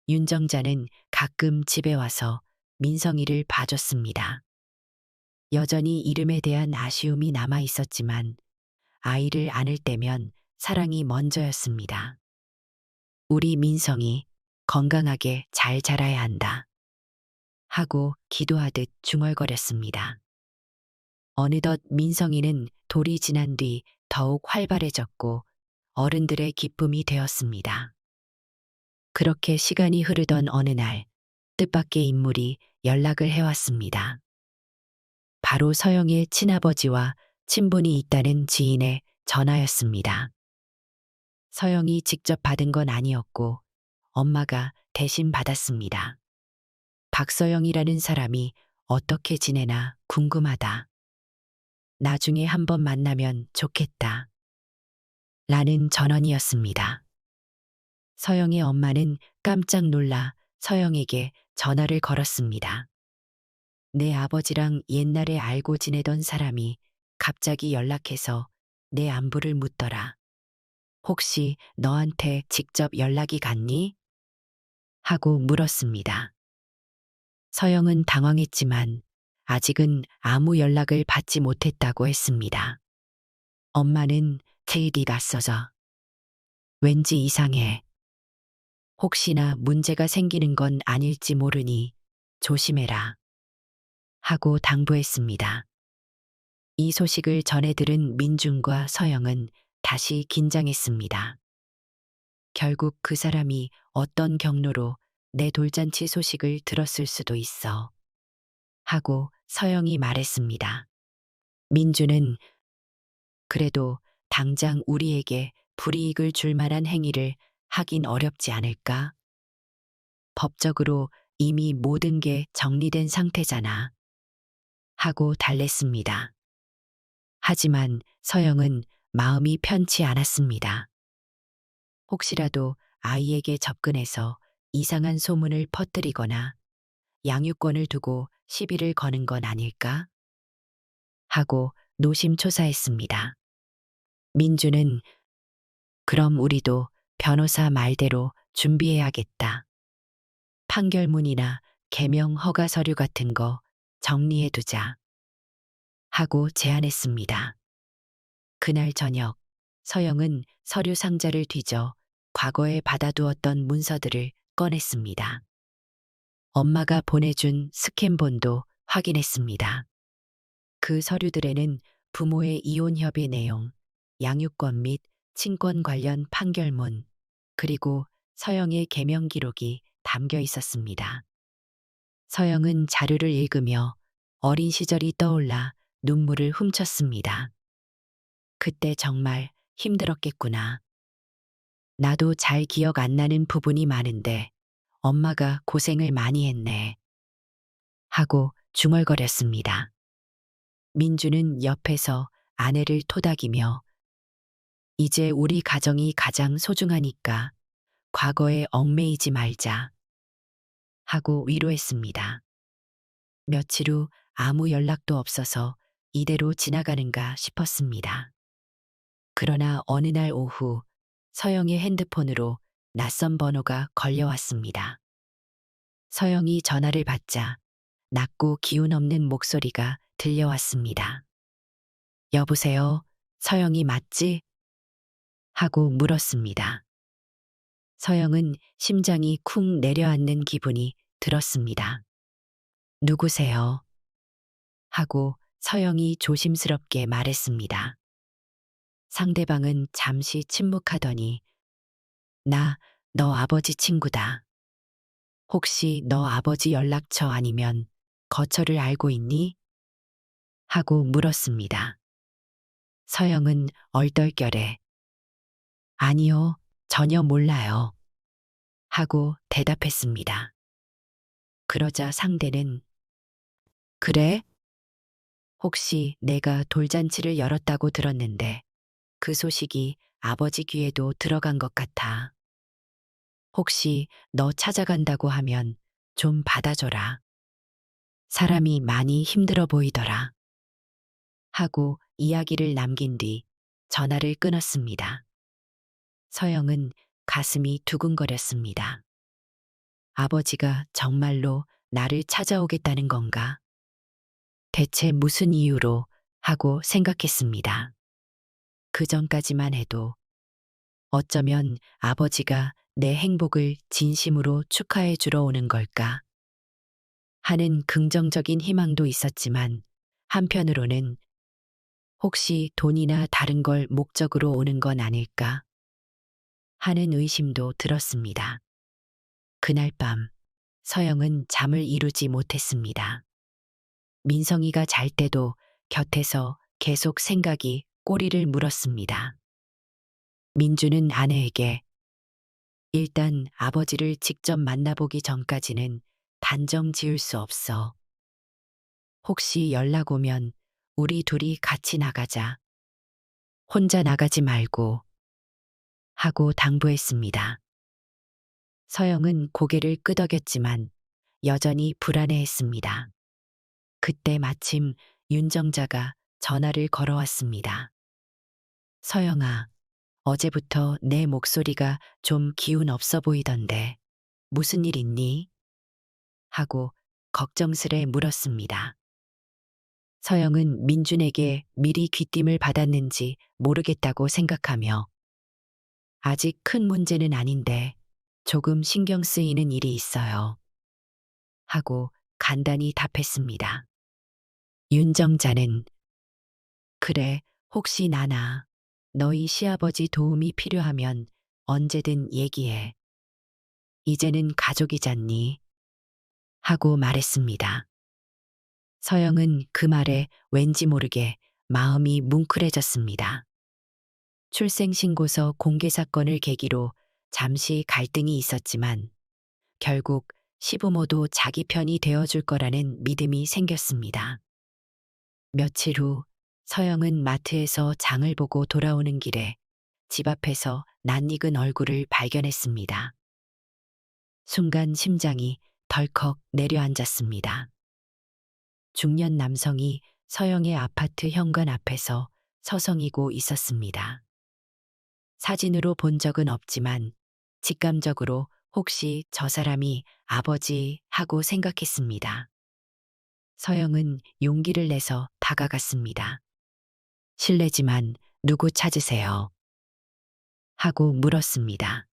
윤정자는 가끔 집에 와서 민성이를 봐줬습니다. 여전히 이름에 대한 아쉬움이 남아 있었지만 아이를 안을 때면 사랑이 먼저였습니다. 우리 민성이 건강하게 잘 자라야 한다. 하고 기도하듯 중얼거렸습니다. 어느덧 민성이는 돌이 지난 뒤 더욱 활발해졌고 어른들의 기쁨이 되었습니다. 그렇게 시간이 흐르던 어느 날 뜻밖의 인물이 연락을 해왔습니다. 바로 서영의 친아버지와 친분이 있다는 지인의 전화였습니다. 서영이 직접 받은 건 아니었고 엄마가 대신 받았습니다. 박서영이라는 사람이 어떻게 지내나 궁금하다. 나중에 한번 만나면 좋겠다. 라는 전원이었습니다. 서영의 엄마는 깜짝 놀라 서영에게 전화를 걸었습니다. 내 아버지랑 옛날에 알고 지내던 사람이 갑자기 연락해서 내 안부를 묻더라. 혹시 너한테 직접 연락이 갔니? 하고 물었습니다. 서영은 당황했지만 아직은 아무 연락을 받지 못했다고 했습니다. 엄마는 제일이 낯서져. 왠지 이상해. 혹시나 문제가 생기는 건 아닐지 모르니 조심해라. 하고 당부했습니다. 이 소식을 전해 들은 민준과 서영은 다시 긴장했습니다. 결국 그 사람이 어떤 경로로 내 돌잔치 소식을 들었을 수도 있어. 하고 서영이 말했습니다. 민주는 그래도 당장 우리에게 불이익을 줄 만한 행위를 하긴 어렵지 않을까? 법적으로 이미 모든 게 정리된 상태잖아. 하고 달랬습니다. 하지만 서영은 마음이 편치 않았습니다. 혹시라도 아이에게 접근해서 이상한 소문을 퍼뜨리거나 양육권을 두고 시비를 거는 건 아닐까? 하고 노심초사했습니다. 민주는 그럼 우리도 변호사 말대로 준비해야겠다. 판결문이나 개명 허가 서류 같은 거 정리해 두자. 하고 제안했습니다. 그날 저녁 서영은 서류 상자를 뒤져 과거에 받아두었던 문서들을 꺼냈습니다. 엄마가 보내준 스캔본도 확인했습니다. 그 서류들에는 부모의 이혼 협의 내용, 양육권 및 친권 관련 판결문, 그리고 서영의 개명 기록이 담겨 있었습니다. 서영은 자료를 읽으며 어린 시절이 떠올라 눈물을 훔쳤습니다. 그때 정말 힘들었겠구나. 나도 잘 기억 안 나는 부분이 많은데 엄마가 고생을 많이 했네. 하고 중얼거렸습니다. 민주는 옆에서 아내를 토닥이며 이제 우리 가정이 가장 소중하니까 과거에 얽매이지 말자. 하고 위로했습니다. 며칠 후 아무 연락도 없어서 이대로 지나가는가 싶었습니다. 그러나 어느 날 오후 서영의 핸드폰으로 낯선 번호가 걸려왔습니다. 서영이 전화를 받자 낮고 기운 없는 목소리가 들려왔습니다. 여보세요? 서영이 맞지? 하고 물었습니다. 서영은 심장이 쿵 내려앉는 기분이 들었습니다. 누구세요? 하고 서영이 조심스럽게 말했습니다. 상대방은 잠시 침묵하더니 나 너 아버지 친구다. 혹시 너 아버지 연락처 아니면 거처를 알고 있니? 하고 물었습니다. 서영은 얼떨결에 아니요, 전혀 몰라요. 하고 대답했습니다. 그러자 상대는 그래? 혹시 내가 돌잔치를 열었다고 들었는데 그 소식이 아버지 귀에도 들어간 것 같아. 혹시 너 찾아간다고 하면 좀 받아줘라. 사람이 많이 힘들어 보이더라. 하고 이야기를 남긴 뒤 전화를 끊었습니다. 서영은 가슴이 두근거렸습니다. 아버지가 정말로 나를 찾아오겠다는 건가? 대체 무슨 이유로? 하고 생각했습니다. 그 전까지만 해도 어쩌면 아버지가 내 행복을 진심으로 축하해 주러 오는 걸까? 하는 긍정적인 희망도 있었지만 한편으로는 혹시 돈이나 다른 걸 목적으로 오는 건 아닐까? 하는 의심도 들었습니다. 그날 밤 서영은 잠을 이루지 못했습니다. 민성이가 잘 때도 곁에서 계속 생각이 꼬리를 물었습니다. 민주는 아내에게 일단 아버지를 직접 만나보기 전까지는 단정 지을 수 없어. 혹시 연락 오면 우리 둘이 같이 나가자. 혼자 나가지 말고. 하고 당부했습니다. 서영은 고개를 끄덕였지만 여전히 불안해했습니다. 그때 마침 윤정자가 전화를 걸어왔습니다. 서영아, 어제부터 내 목소리가 좀 기운 없어 보이던데 무슨 일 있니? 하고 걱정스레 물었습니다. 서영은 민준에게 미리 귀띔을 받았는지 모르겠다고 생각하며 아직 큰 문제는 아닌데 조금 신경 쓰이는 일이 있어요. 하고 간단히 답했습니다. 윤정자는 그래, 혹시 나나 너희 시아버지 도움이 필요하면 언제든 얘기해. 이제는 가족이잖니. 하고 말했습니다. 서영은 그 말에 왠지 모르게 마음이 뭉클해졌습니다. 출생신고서 공개 사건을 계기로 잠시 갈등이 있었지만 결국 시부모도 자기 편이 되어줄 거라는 믿음이 생겼습니다. 며칠 후 서영은 마트에서 장을 보고 돌아오는 길에 집 앞에서 낯익은 얼굴을 발견했습니다. 순간 심장이 덜컥 내려앉았습니다. 중년 남성이 서영의 아파트 현관 앞에서 서성이고 있었습니다. 사진으로 본 적은 없지만 직감적으로 혹시 저 사람이 아버지 하고 생각했습니다. 서영은 용기를 내서 다가갔습니다. 실례지만 누구 찾으세요? 하고 물었습니다.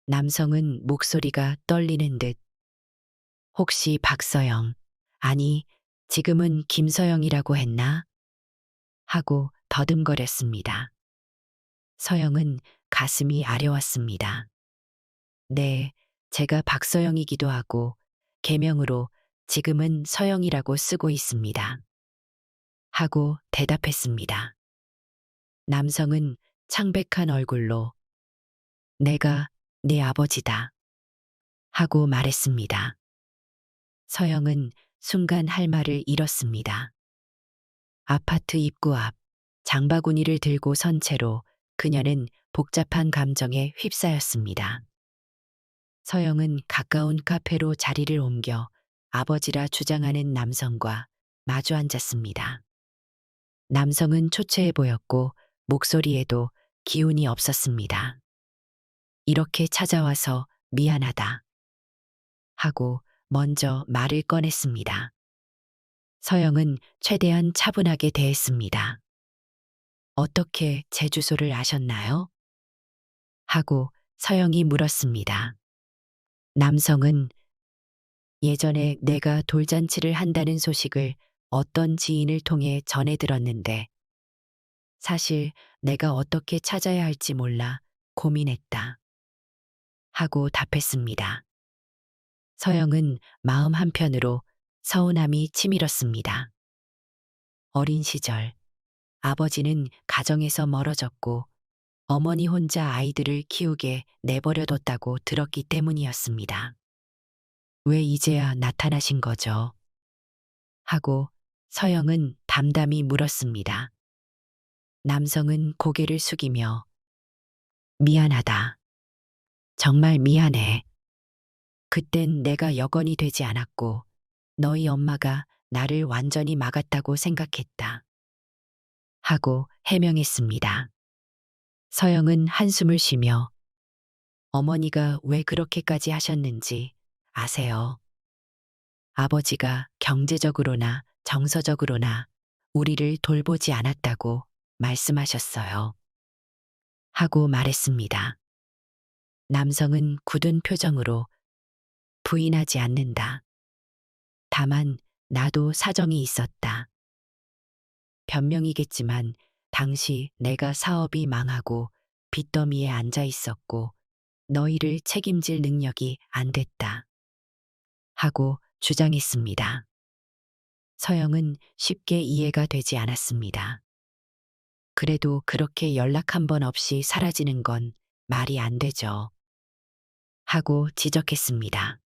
남성은 목소리가 떨리는 듯 혹시 박서영, 아니 지금은 김서영이라고 했나? 하고 더듬거렸습니다. 서영은 가슴이 아려왔습니다. 네, 제가 박서영이기도 하고 개명으로 지금은 서영이라고 쓰고 있습니다. 하고 대답했습니다. 남성은 창백한 얼굴로 내가 네 아버지다. 하고 말했습니다. 서영은 순간 할 말을 잃었습니다. 아파트 입구 앞 장바구니를 들고 선 채로 그녀는 복잡한 감정에 휩싸였습니다. 서영은 가까운 카페로 자리를 옮겨 아버지라 주장하는 남성과 마주 앉았습니다. 남성은 초췌해 보였고 목소리에도 기운이 없었습니다. 이렇게 찾아와서 미안하다. 하고 먼저 말을 꺼냈습니다. 서영은 최대한 차분하게 대했습니다. 어떻게 제 주소를 아셨나요? 하고 서영이 물었습니다. 남성은 예전에 내가 돌잔치를 한다는 소식을 어떤 지인을 통해 전해 들었는데 사실 내가 어떻게 찾아야 할지 몰라 고민했다. 하고 답했습니다. 서영은 마음 한편으로 서운함이 치밀었습니다. 어린 시절 아버지는 가정에서 멀어졌고 어머니 혼자 아이들을 키우게 내버려뒀다고 들었기 때문이었습니다. 왜 이제야 나타나신 거죠? 하고 서영은 담담히 물었습니다. 남성은 고개를 숙이며 미안하다. 정말 미안해. 그땐 내가 여건이 되지 않았고 너희 엄마가 나를 완전히 막았다고 생각했다. 하고 해명했습니다. 서영은 한숨을 쉬며 어머니가 왜 그렇게까지 하셨는지 아세요? 아버지가 경제적으로나 정서적으로나 우리를 돌보지 않았다고 말씀하셨어요. 하고 말했습니다. 남성은 굳은 표정으로 부인하지 않는다. 다만 나도 사정이 있었다. 변명이겠지만 당시 내가 사업이 망하고 빚더미에 앉아 있었고 너희를 책임질 능력이 안 됐다. 하고 주장했습니다. 서영은 쉽게 이해가 되지 않았습니다. 그래도 그렇게 연락 한 번 없이 사라지는 건 말이 안 되죠. 하고 지적했습니다.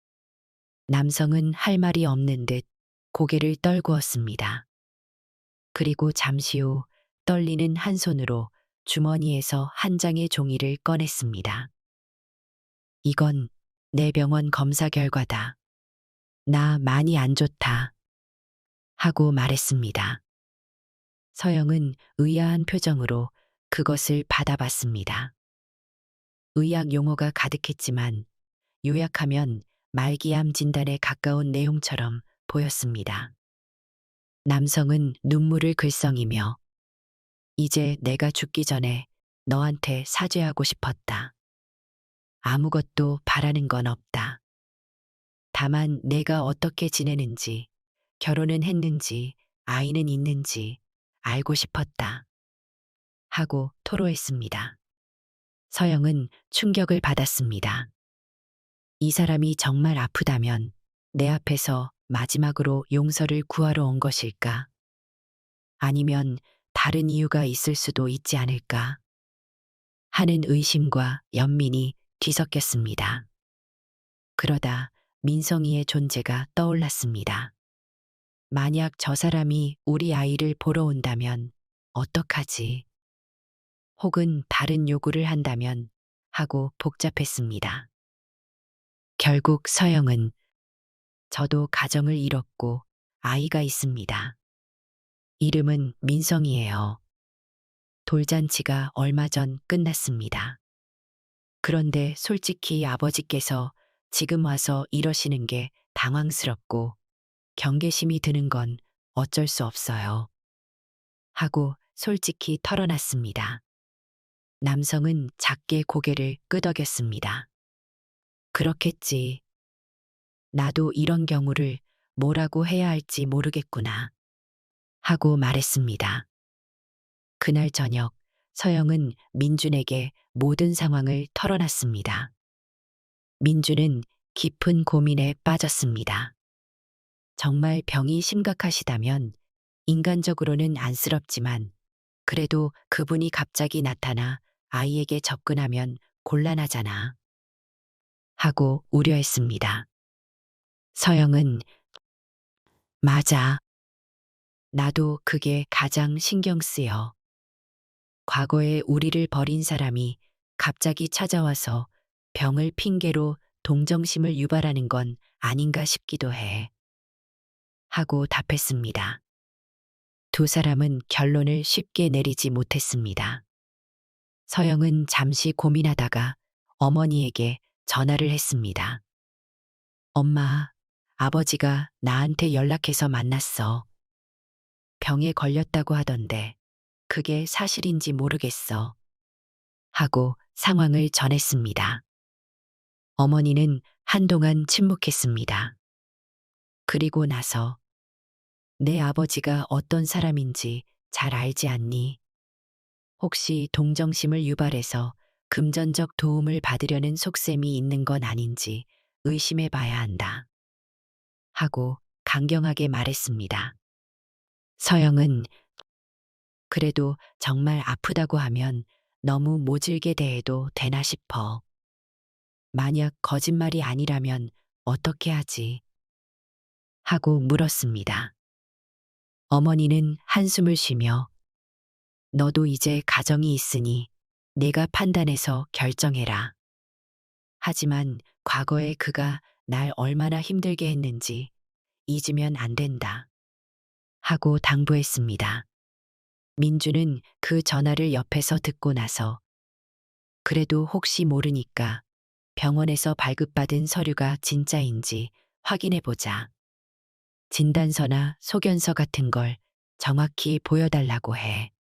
남성은 할 말이 없는 듯 고개를 떨구었습니다. 그리고 잠시 후 떨리는 한 손으로 주머니에서 한 장의 종이를 꺼냈습니다. 이건 내 병원 검사 결과다. 나 많이 안 좋다. 하고 말했습니다. 서영은 의아한 표정으로 그것을 받아봤습니다. 의학 용어가 가득했지만 요약하면 말기암 진단에 가까운 내용처럼 보였습니다. 남성은 눈물을 글썽이며 이제 내가 죽기 전에 너한테 사죄하고 싶었다. 아무것도 바라는 건 없다. 다만 내가 어떻게 지내는지, 결혼은 했는지, 아이는 있는지 알고 싶었다. 하고 토로했습니다. 서영은 충격을 받았습니다. 이 사람이 정말 아프다면 내 앞에서 마지막으로 용서를 구하러 온 것일까? 아니면 다른 이유가 있을 수도 있지 않을까? 하는 의심과 연민이 뒤섞였습니다. 그러다 민성이의 존재가 떠올랐습니다. 만약 저 사람이 우리 아이를 보러 온다면 어떡하지? 혹은 다른 요구를 한다면 하고 복잡했습니다. 결국 서영은 저도 가정을 잃었고 아이가 있습니다. 이름은 민성이에요. 돌잔치가 얼마 전 끝났습니다. 그런데 솔직히 아버지께서 지금 와서 이러시는 게 당황스럽고 경계심이 드는 건 어쩔 수 없어요. 하고 솔직히 털어놨습니다. 남성은 작게 고개를 끄덕였습니다. 그렇겠지. 나도 이런 경우를 뭐라고 해야 할지 모르겠구나. 하고 말했습니다. 그날 저녁 서영은 민준에게 모든 상황을 털어놨습니다. 민준은 깊은 고민에 빠졌습니다. 정말 병이 심각하시다면 인간적으로는 안쓰럽지만 그래도 그분이 갑자기 나타나 아이에게 접근하면 곤란하잖아. 하고 우려했습니다. 서영은 맞아. 나도 그게 가장 신경 쓰여. 과거에 우리를 버린 사람이 갑자기 찾아와서 병을 핑계로 동정심을 유발하는 건 아닌가 싶기도 해. 하고 답했습니다. 두 사람은 결론을 쉽게 내리지 못했습니다. 서영은 잠시 고민하다가 어머니에게 전화를 했습니다. 엄마, 아버지가 나한테 연락해서 만났어. 병에 걸렸다고 하던데 그게 사실인지 모르겠어. 하고 상황을 전했습니다. 어머니는 한동안 침묵했습니다. 그리고 나서 내 아버지가 어떤 사람인지 잘 알지 않니? 혹시 동정심을 유발해서 금전적 도움을 받으려는 속셈이 있는 건 아닌지 의심해 봐야 한다. 하고 강경하게 말했습니다. 서영은 그래도 정말 아프다고 하면 너무 모질게 대해도 되나 싶어. 만약 거짓말이 아니라면 어떻게 하지? 하고 물었습니다. 어머니는 한숨을 쉬며 너도 이제 가정이 있으니 내가 판단해서 결정해라. 하지만 과거에 그가 날 얼마나 힘들게 했는지 잊으면 안 된다. 하고 당부했습니다. 민주는 그 전화를 옆에서 듣고 나서 그래도 혹시 모르니까 병원에서 발급받은 서류가 진짜인지 확인해보자. 진단서나 소견서 같은 걸 정확히 보여달라고 해.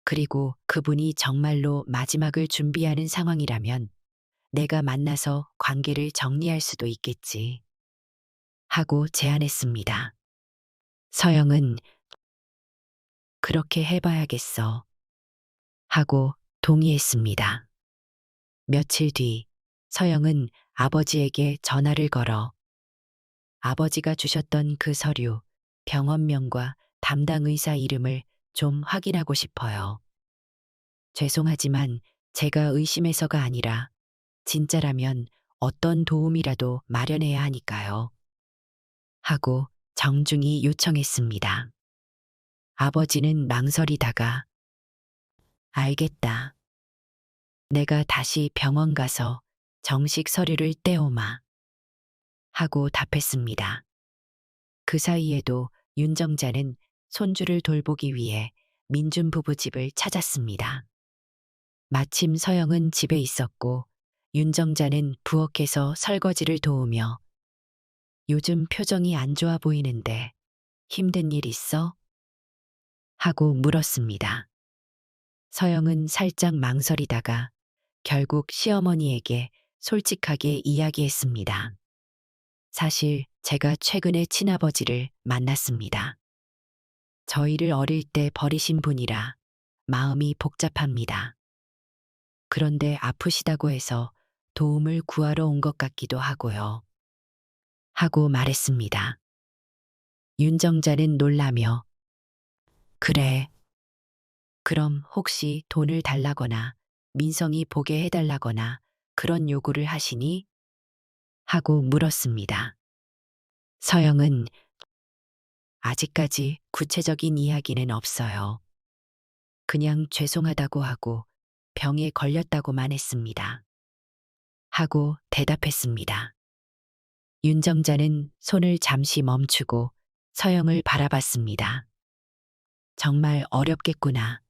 그리고 그분이 정말로 마지막을 준비하는 상황이라면 내가 만나서 관계를 정리할 수도 있겠지. 하고 제안했습니다. 서영은 그렇게 해봐야겠어. 하고 동의했습니다. 며칠 뒤 서영은 아버지에게 전화를 걸어 아버지가 주셨던 그 서류, 병원명과 담당 의사 이름을 좀 확인하고 싶어요. 죄송하지만 제가 의심해서가 아니라 진짜라면 어떤 도움이라도 마련해야 하니까요. 하고 정중히 요청했습니다. 아버지는 망설이다가 알겠다. 내가 다시 병원 가서 정식 서류를 떼오마. 하고 답했습니다. 그 사이에도 윤정자는 손주를 돌보기 위해 민준 부부 집을 찾았습니다. 마침 서영은 집에 있었고 윤정자는 부엌에서 설거지를 도우며 요즘 표정이 안 좋아 보이는데 힘든 일 있어? 하고 물었습니다. 서영은 살짝 망설이다가 결국 시어머니에게 솔직하게 이야기했습니다. 사실 제가 최근에 친아버지를 만났습니다. 저희를 어릴 때 버리신 분이라 마음이 복잡합니다. 그런데 아프시다고 해서 도움을 구하러 온 것 같기도 하고요. 하고 말했습니다. 윤정자는 놀라며 그래. 그럼 혹시 돈을 달라거나 민성이 보게 해달라거나 그런 요구를 하시니? 하고 물었습니다. 서영은 아직까지 구체적인 이야기는 없어요. 그냥 죄송하다고 하고 병에 걸렸다고만 했습니다. 하고 대답했습니다. 윤정자는 손을 잠시 멈추고 서영을 바라봤습니다. 정말 어렵겠구나.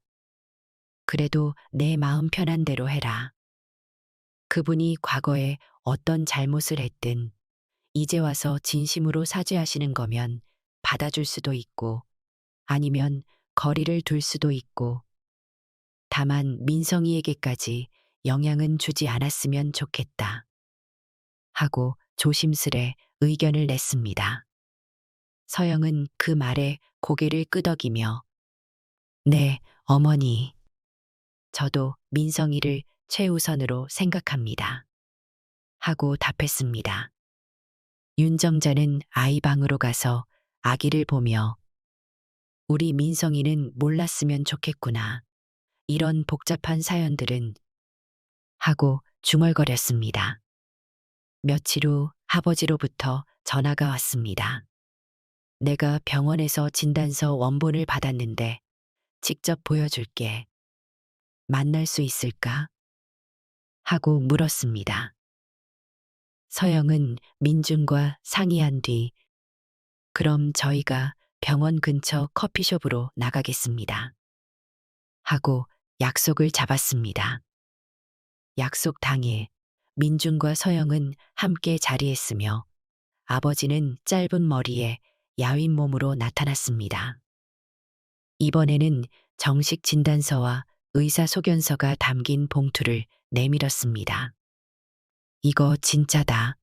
그래도 내 마음 편한 대로 해라. 그분이 과거에 어떤 잘못을 했든 이제 와서 진심으로 사죄하시는 거면 받아줄 수도 있고 아니면 거리를 둘 수도 있고 다만 민성이에게까지 영향은 주지 않았으면 좋겠다. 하고 조심스레 의견을 냈습니다. 서영은 그 말에 고개를 끄덕이며 네, 어머니. 저도 민성이를 최우선으로 생각합니다. 하고 답했습니다. 윤정자는 아이 방으로 가서 아기를 보며 우리 민성이는 몰랐으면 좋겠구나. 이런 복잡한 사연들은 하고 중얼거렸습니다. 며칠 후 아버지로부터 전화가 왔습니다. 내가 병원에서 진단서 원본을 받았는데 직접 보여줄게. 만날 수 있을까? 하고 물었습니다. 서영은 민준과 상의한 뒤 그럼 저희가 병원 근처 커피숍으로 나가겠습니다. 하고 약속을 잡았습니다. 약속 당일 민준과 서영은 함께 자리했으며 아버지는 짧은 머리에 야윈 몸으로 나타났습니다. 이번에는 정식 진단서와 의사소견서가 담긴 봉투를 내밀었습니다. 이거 진짜다.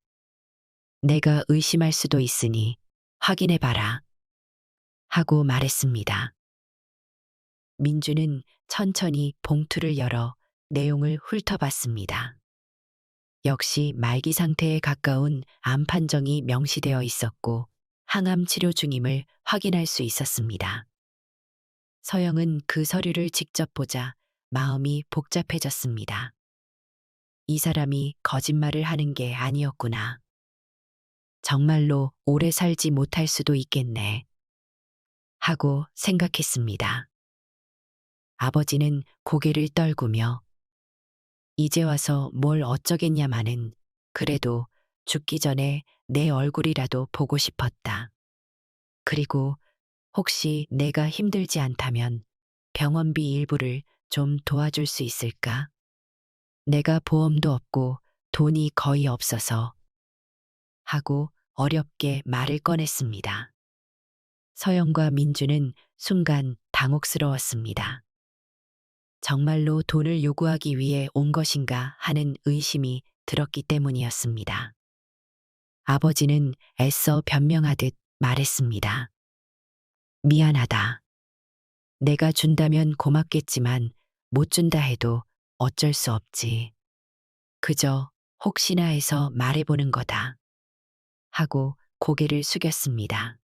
내가 의심할 수도 있으니 확인해봐라. 하고 말했습니다. 민주는 천천히 봉투를 열어 내용을 훑어봤습니다. 역시 말기 상태에 가까운 암 판정이 명시되어 있었고 항암 치료 중임을 확인할 수 있었습니다. 서영은 그 서류를 직접 보자 마음이 복잡해졌습니다. 이 사람이 거짓말을 하는 게 아니었구나. 정말로 오래 살지 못할 수도 있겠네. 하고 생각했습니다. 아버지는 고개를 떨구며 이제 와서 뭘 어쩌겠냐마는 그래도 죽기 전에 내 얼굴이라도 보고 싶었다. 그리고 혹시 내가 힘들지 않다면 병원비 일부를 좀 도와줄 수 있을까? 내가 보험도 없고 돈이 거의 없어서 하고 어렵게 말을 꺼냈습니다. 서영과 민주는 순간 당혹스러웠습니다. 정말로 돈을 요구하기 위해 온 것인가 하는 의심이 들었기 때문이었습니다. 아버지는 애써 변명하듯 말했습니다. 미안하다. 내가 준다면 고맙겠지만 못 준다 해도 어쩔 수 없지. 그저 혹시나 해서 말해보는 거다. 하고 고개를 숙였습니다.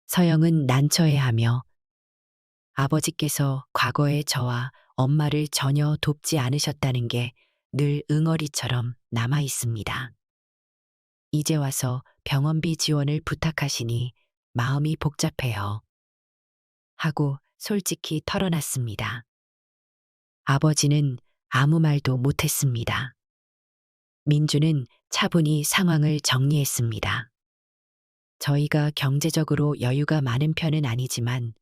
서영은 난처해하며 아버지께서 과거에 저와 엄마를 전혀 돕지 않으셨다는 게 늘 응어리처럼 남아 있습니다. 이제 와서 병원비 지원을 부탁하시니 마음이 복잡해요. 하고 솔직히 털어놨습니다. 아버지는 아무 말도 못했습니다. 민주는 차분히 상황을 정리했습니다. 저희가 경제적으로 여유가 많은 편은 아니지만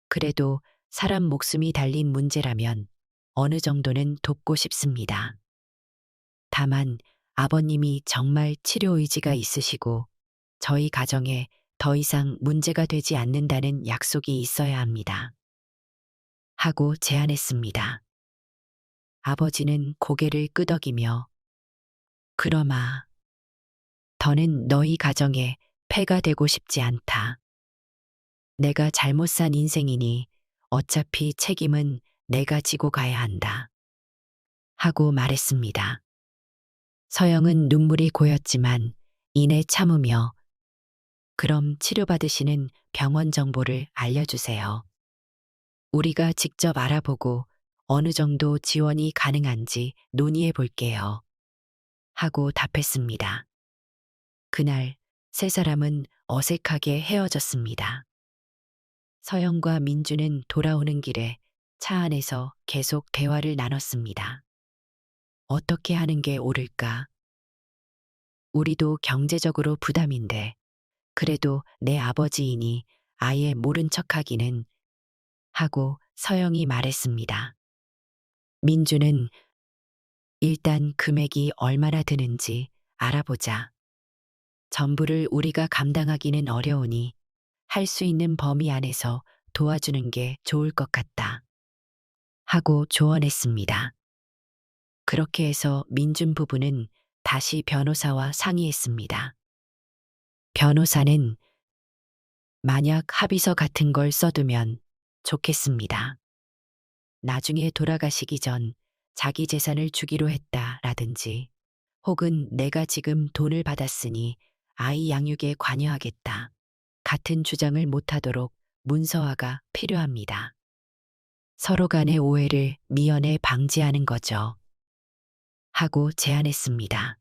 그래도 사람 목숨이 달린 문제라면 어느 정도는 돕고 싶습니다. 다만 아버님이 정말 치료 의지가 있으시고 저희 가정에 더 이상 문제가 되지 않는다는 약속이 있어야 합니다. 하고 제안했습니다. 아버지는 고개를 끄덕이며 그러마. 더는 너희 가정에 폐가 되고 싶지 않다. 내가 잘못 산 인생이니 어차피 책임은 내가 지고 가야 한다. 하고 말했습니다. 서영은 눈물이 고였지만 이내 참으며 그럼 치료받으시는 병원 정보를 알려주세요. 우리가 직접 알아보고 어느 정도 지원이 가능한지 논의해 볼게요. 하고 답했습니다. 그날 세 사람은 어색하게 헤어졌습니다. 서영과 민주는 돌아오는 길에 차 안에서 계속 대화를 나눴습니다. 어떻게 하는 게 옳을까? 우리도 경제적으로 부담인데, 그래도 내 아버지이니 아예 모른 척 하기는 하고 서영이 말했습니다. 민주는 일단 금액이 얼마나 드는지 알아보자. 전부를 우리가 감당하기는 어려우니 할 수 있는 범위 안에서 도와주는 게 좋을 것 같다. 하고 조언했습니다. 그렇게 해서 민준 부부는 다시 변호사와 상의했습니다. 변호사는 만약 합의서 같은 걸 써두면 좋겠습니다. 나중에 돌아가시기 전 자기 재산을 주기로 했다라든지 혹은 내가 지금 돈을 받았으니 아이 양육에 관여하겠다. 같은 주장을 못하도록 문서화가 필요합니다. 서로 간의 오해를 미연에 방지하는 거죠. 하고 제안했습니다.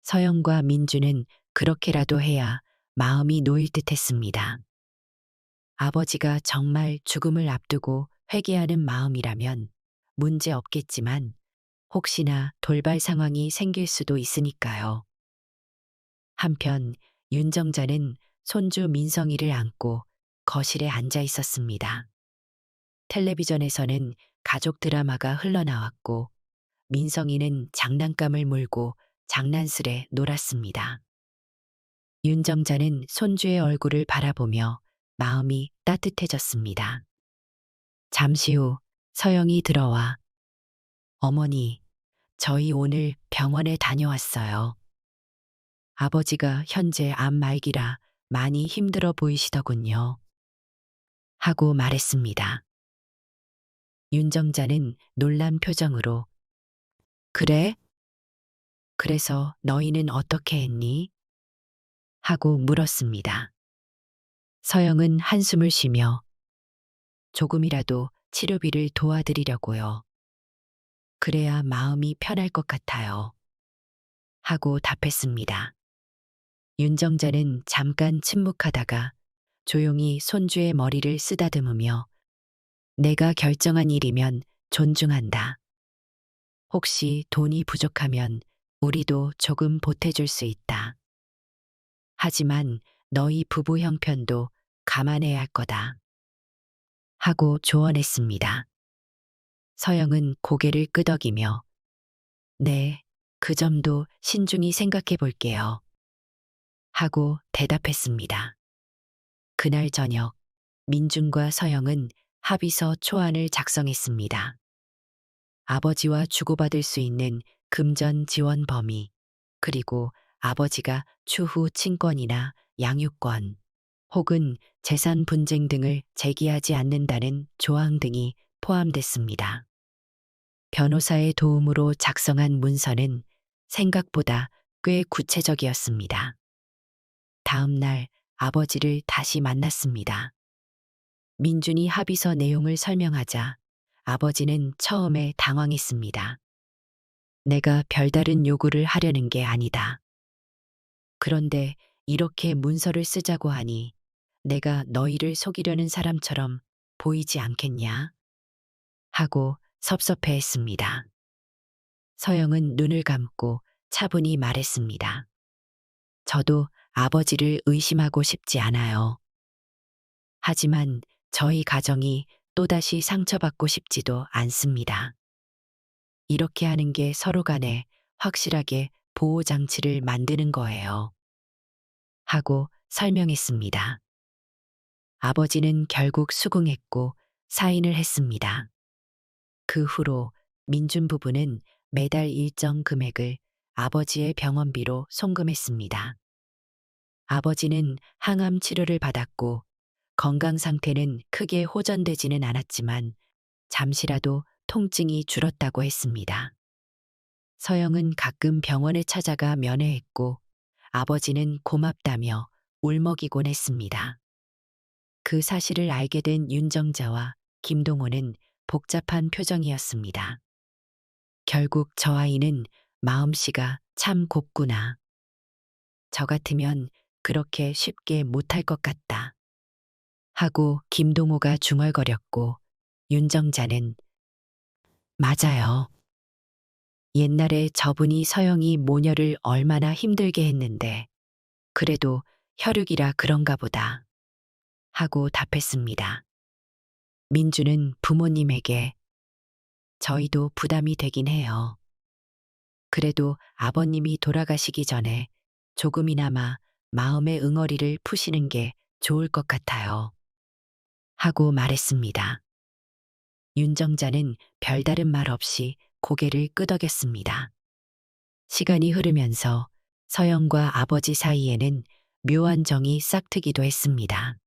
서영과 민주는 그렇게라도 해야 마음이 놓일 듯 했습니다. 아버지가 정말 죽음을 앞두고 회개하는 마음이라면 문제 없겠지만 혹시나 돌발 상황이 생길 수도 있으니까요. 한편 윤정자는 손주 민성이를 안고 거실에 앉아 있었습니다. 텔레비전에서는 가족 드라마가 흘러나왔고 민성이는 장난감을 물고 장난스레 놀았습니다. 윤정자는 손주의 얼굴을 바라보며 마음이 따뜻해졌습니다. 잠시 후 서영이 들어와 어머니, 저희 오늘 병원에 다녀왔어요. 아버지가 현재 암 말기라 많이 힘들어 보이시더군요. 하고 말했습니다. 윤정자는 놀란 표정으로 그래? 그래서 너희는 어떻게 했니? 하고 물었습니다. 서영은 한숨을 쉬며 조금이라도 치료비를 도와드리려고요. 그래야 마음이 편할 것 같아요. 하고 답했습니다. 윤정자는 잠깐 침묵하다가 조용히 손주의 머리를 쓰다듬으며 내가 결정한 일이면 존중한다. 혹시 돈이 부족하면 우리도 조금 보태줄 수 있다. 하지만 너희 부부 형편도 감안해야 할 거다. 하고 조언했습니다. 서영은 고개를 끄덕이며 네, 그 점도 신중히 생각해 볼게요. 하고 대답했습니다. 그날 저녁 민준과 서영은 합의서 초안을 작성했습니다. 아버지와 주고받을 수 있는 금전 지원 범위, 그리고 아버지가 추후 친권이나 양육권 혹은 재산 분쟁 등을 제기하지 않는다는 조항 등이 포함됐습니다. 변호사의 도움으로 작성한 문서는 생각보다 꽤 구체적이었습니다. 다음 날 아버지를 다시 만났습니다. 민준이 합의서 내용을 설명하자 아버지는 처음에 당황했습니다. 내가 별다른 요구를 하려는 게 아니다. 그런데 이렇게 문서를 쓰자고 하니 내가 너희를 속이려는 사람처럼 보이지 않겠냐? 하고 섭섭해했습니다. 서영은 눈을 감고 차분히 말했습니다. 저도 아버지를 의심하고 싶지 않아요. 하지만 저희 가정이 또다시 상처받고 싶지도 않습니다. 이렇게 하는 게 서로 간에 확실하게 보호장치를 만드는 거예요. 하고 설명했습니다. 아버지는 결국 수긍했고 사인을 했습니다. 그 후로 민준 부부는 매달 일정 금액을 아버지의 병원비로 송금했습니다. 아버지는 항암 치료를 받았고 건강 상태는 크게 호전되지는 않았지만 잠시라도 통증이 줄었다고 했습니다. 서영은 가끔 병원에 찾아가 면회했고 아버지는 고맙다며 울먹이곤 했습니다. 그 사실을 알게 된 윤정자와 김동호는 복잡한 표정이었습니다. 결국 저 아이는 마음씨가 참 곱구나. 저 같으면 그렇게 쉽게 못할 것 같다. 하고 김동호가 중얼거렸고 윤정자는 맞아요. 옛날에 저분이 서영이 모녀를 얼마나 힘들게 했는데 그래도 혈육이라 그런가 보다. 하고 답했습니다. 민주는 부모님에게 저희도 부담이 되긴 해요. 그래도 아버님이 돌아가시기 전에 조금이나마 마음의 응어리를 푸시는 게 좋을 것 같아요. 하고 말했습니다. 윤정자는 별다른 말 없이 고개를 끄덕였습니다. 시간이 흐르면서 서영과 아버지 사이에는 묘한 정이 싹트기도 했습니다.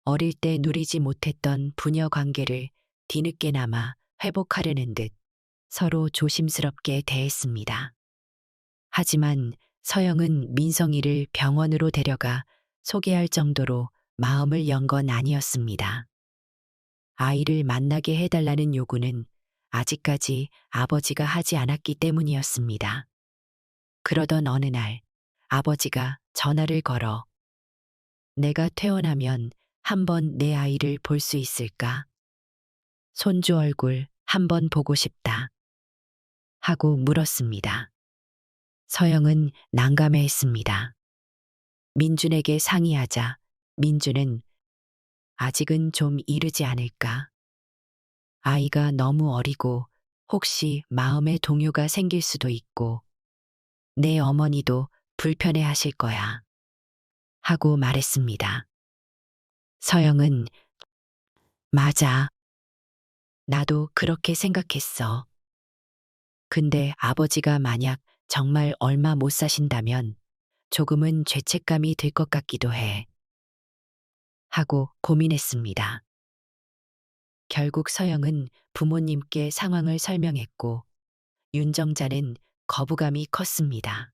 어릴 때 누리지 못했던 부녀 관계를 뒤늦게나마 회복하려는 듯 서로 조심스럽게 대했습니다. 하지만 서영은 민성이를 병원으로 데려가 소개할 정도로 마음을 연 건 아니었습니다. 아이를 만나게 해달라는 요구는 아직까지 아버지가 하지 않았기 때문이었습니다. 그러던 어느 날 아버지가 전화를 걸어 내가 퇴원하면 한번 내 아이를 볼 수 있을까? 손주 얼굴 한번 보고 싶다. 하고 물었습니다. 서영은 난감해했습니다. 민준에게 상의하자 민준은 아직은 좀 이르지 않을까? 아이가 너무 어리고 혹시 마음의 동요가 생길 수도 있고 내 어머니도 불편해 하실 거야. 하고 말했습니다. 서영은 맞아. 나도 그렇게 생각했어. 근데 아버지가 만약 정말 얼마 못 사신다면 조금은 죄책감이 들 것 같기도 해. 하고 고민했습니다. 결국 서영은 부모님께 상황을 설명했고 윤정자는 거부감이 컸습니다.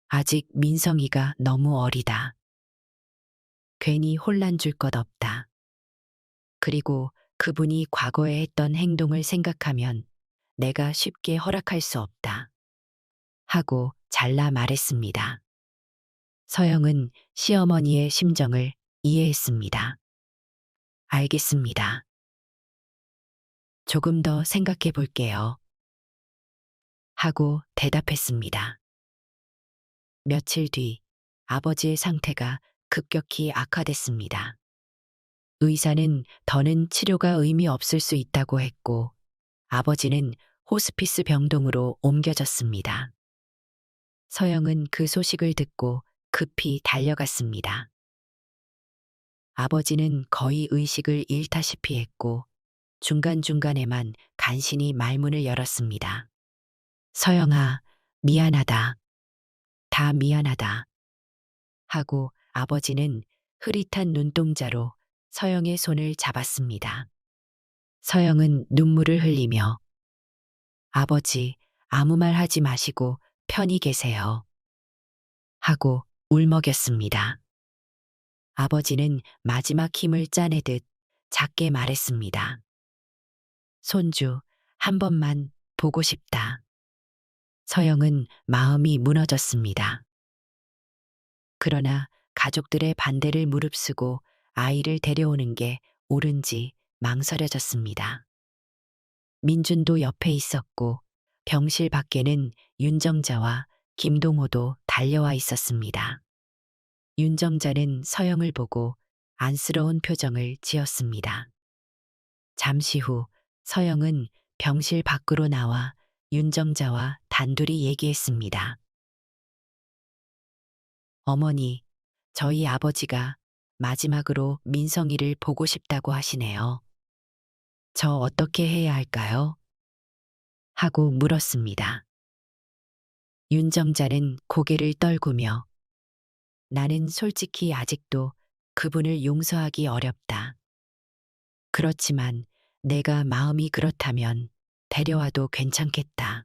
아직 민성이가 너무 어리다. 괜히 혼란 줄 것 없다. 그리고 그분이 과거에 했던 행동을 생각하면 내가 쉽게 허락할 수 없다. 하고 잘라 말했습니다. 서영은 시어머니의 심정을 이해했습니다. 알겠습니다. 조금 더 생각해 볼게요. 하고 대답했습니다. 며칠 뒤 아버지의 상태가 급격히 악화됐습니다. 의사는 더는 치료가 의미 없을 수 있다고 했고 아버지는 호스피스 병동으로 옮겨졌습니다. 서영은 그 소식을 듣고 급히 달려갔습니다. 아버지는 거의 의식을 잃다시피 했고 중간중간에만 간신히 말문을 열었습니다. 서영아, 미안하다. 다 미안하다. 하고 아버지는 흐릿한 눈동자로 서영의 손을 잡았습니다. 서영은 눈물을 흘리며 아버지, 아무 말 하지 마시고 편히 계세요. 하고 울먹였습니다. 아버지는 마지막 힘을 짜내듯 작게 말했습니다. 손주, 한 번만 보고 싶다. 서영은 마음이 무너졌습니다. 그러나 가족들의 반대를 무릅쓰고 아이를 데려오는 게 옳은지 망설여졌습니다. 민준도 옆에 있었고 병실 밖에는 윤정자와 김동호도 달려와 있었습니다. 윤정자는 서영을 보고 안쓰러운 표정을 지었습니다. 잠시 후 서영은 병실 밖으로 나와 윤정자와 단둘이 얘기했습니다. 어머니, 저희 아버지가 마지막으로 민성이를 보고 싶다고 하시네요. 저 어떻게 해야 할까요? 하고 물었습니다. 윤정자는 고개를 떨구며 나는 솔직히 아직도 그분을 용서하기 어렵다. 그렇지만 내가 마음이 그렇다면 데려와도 괜찮겠다.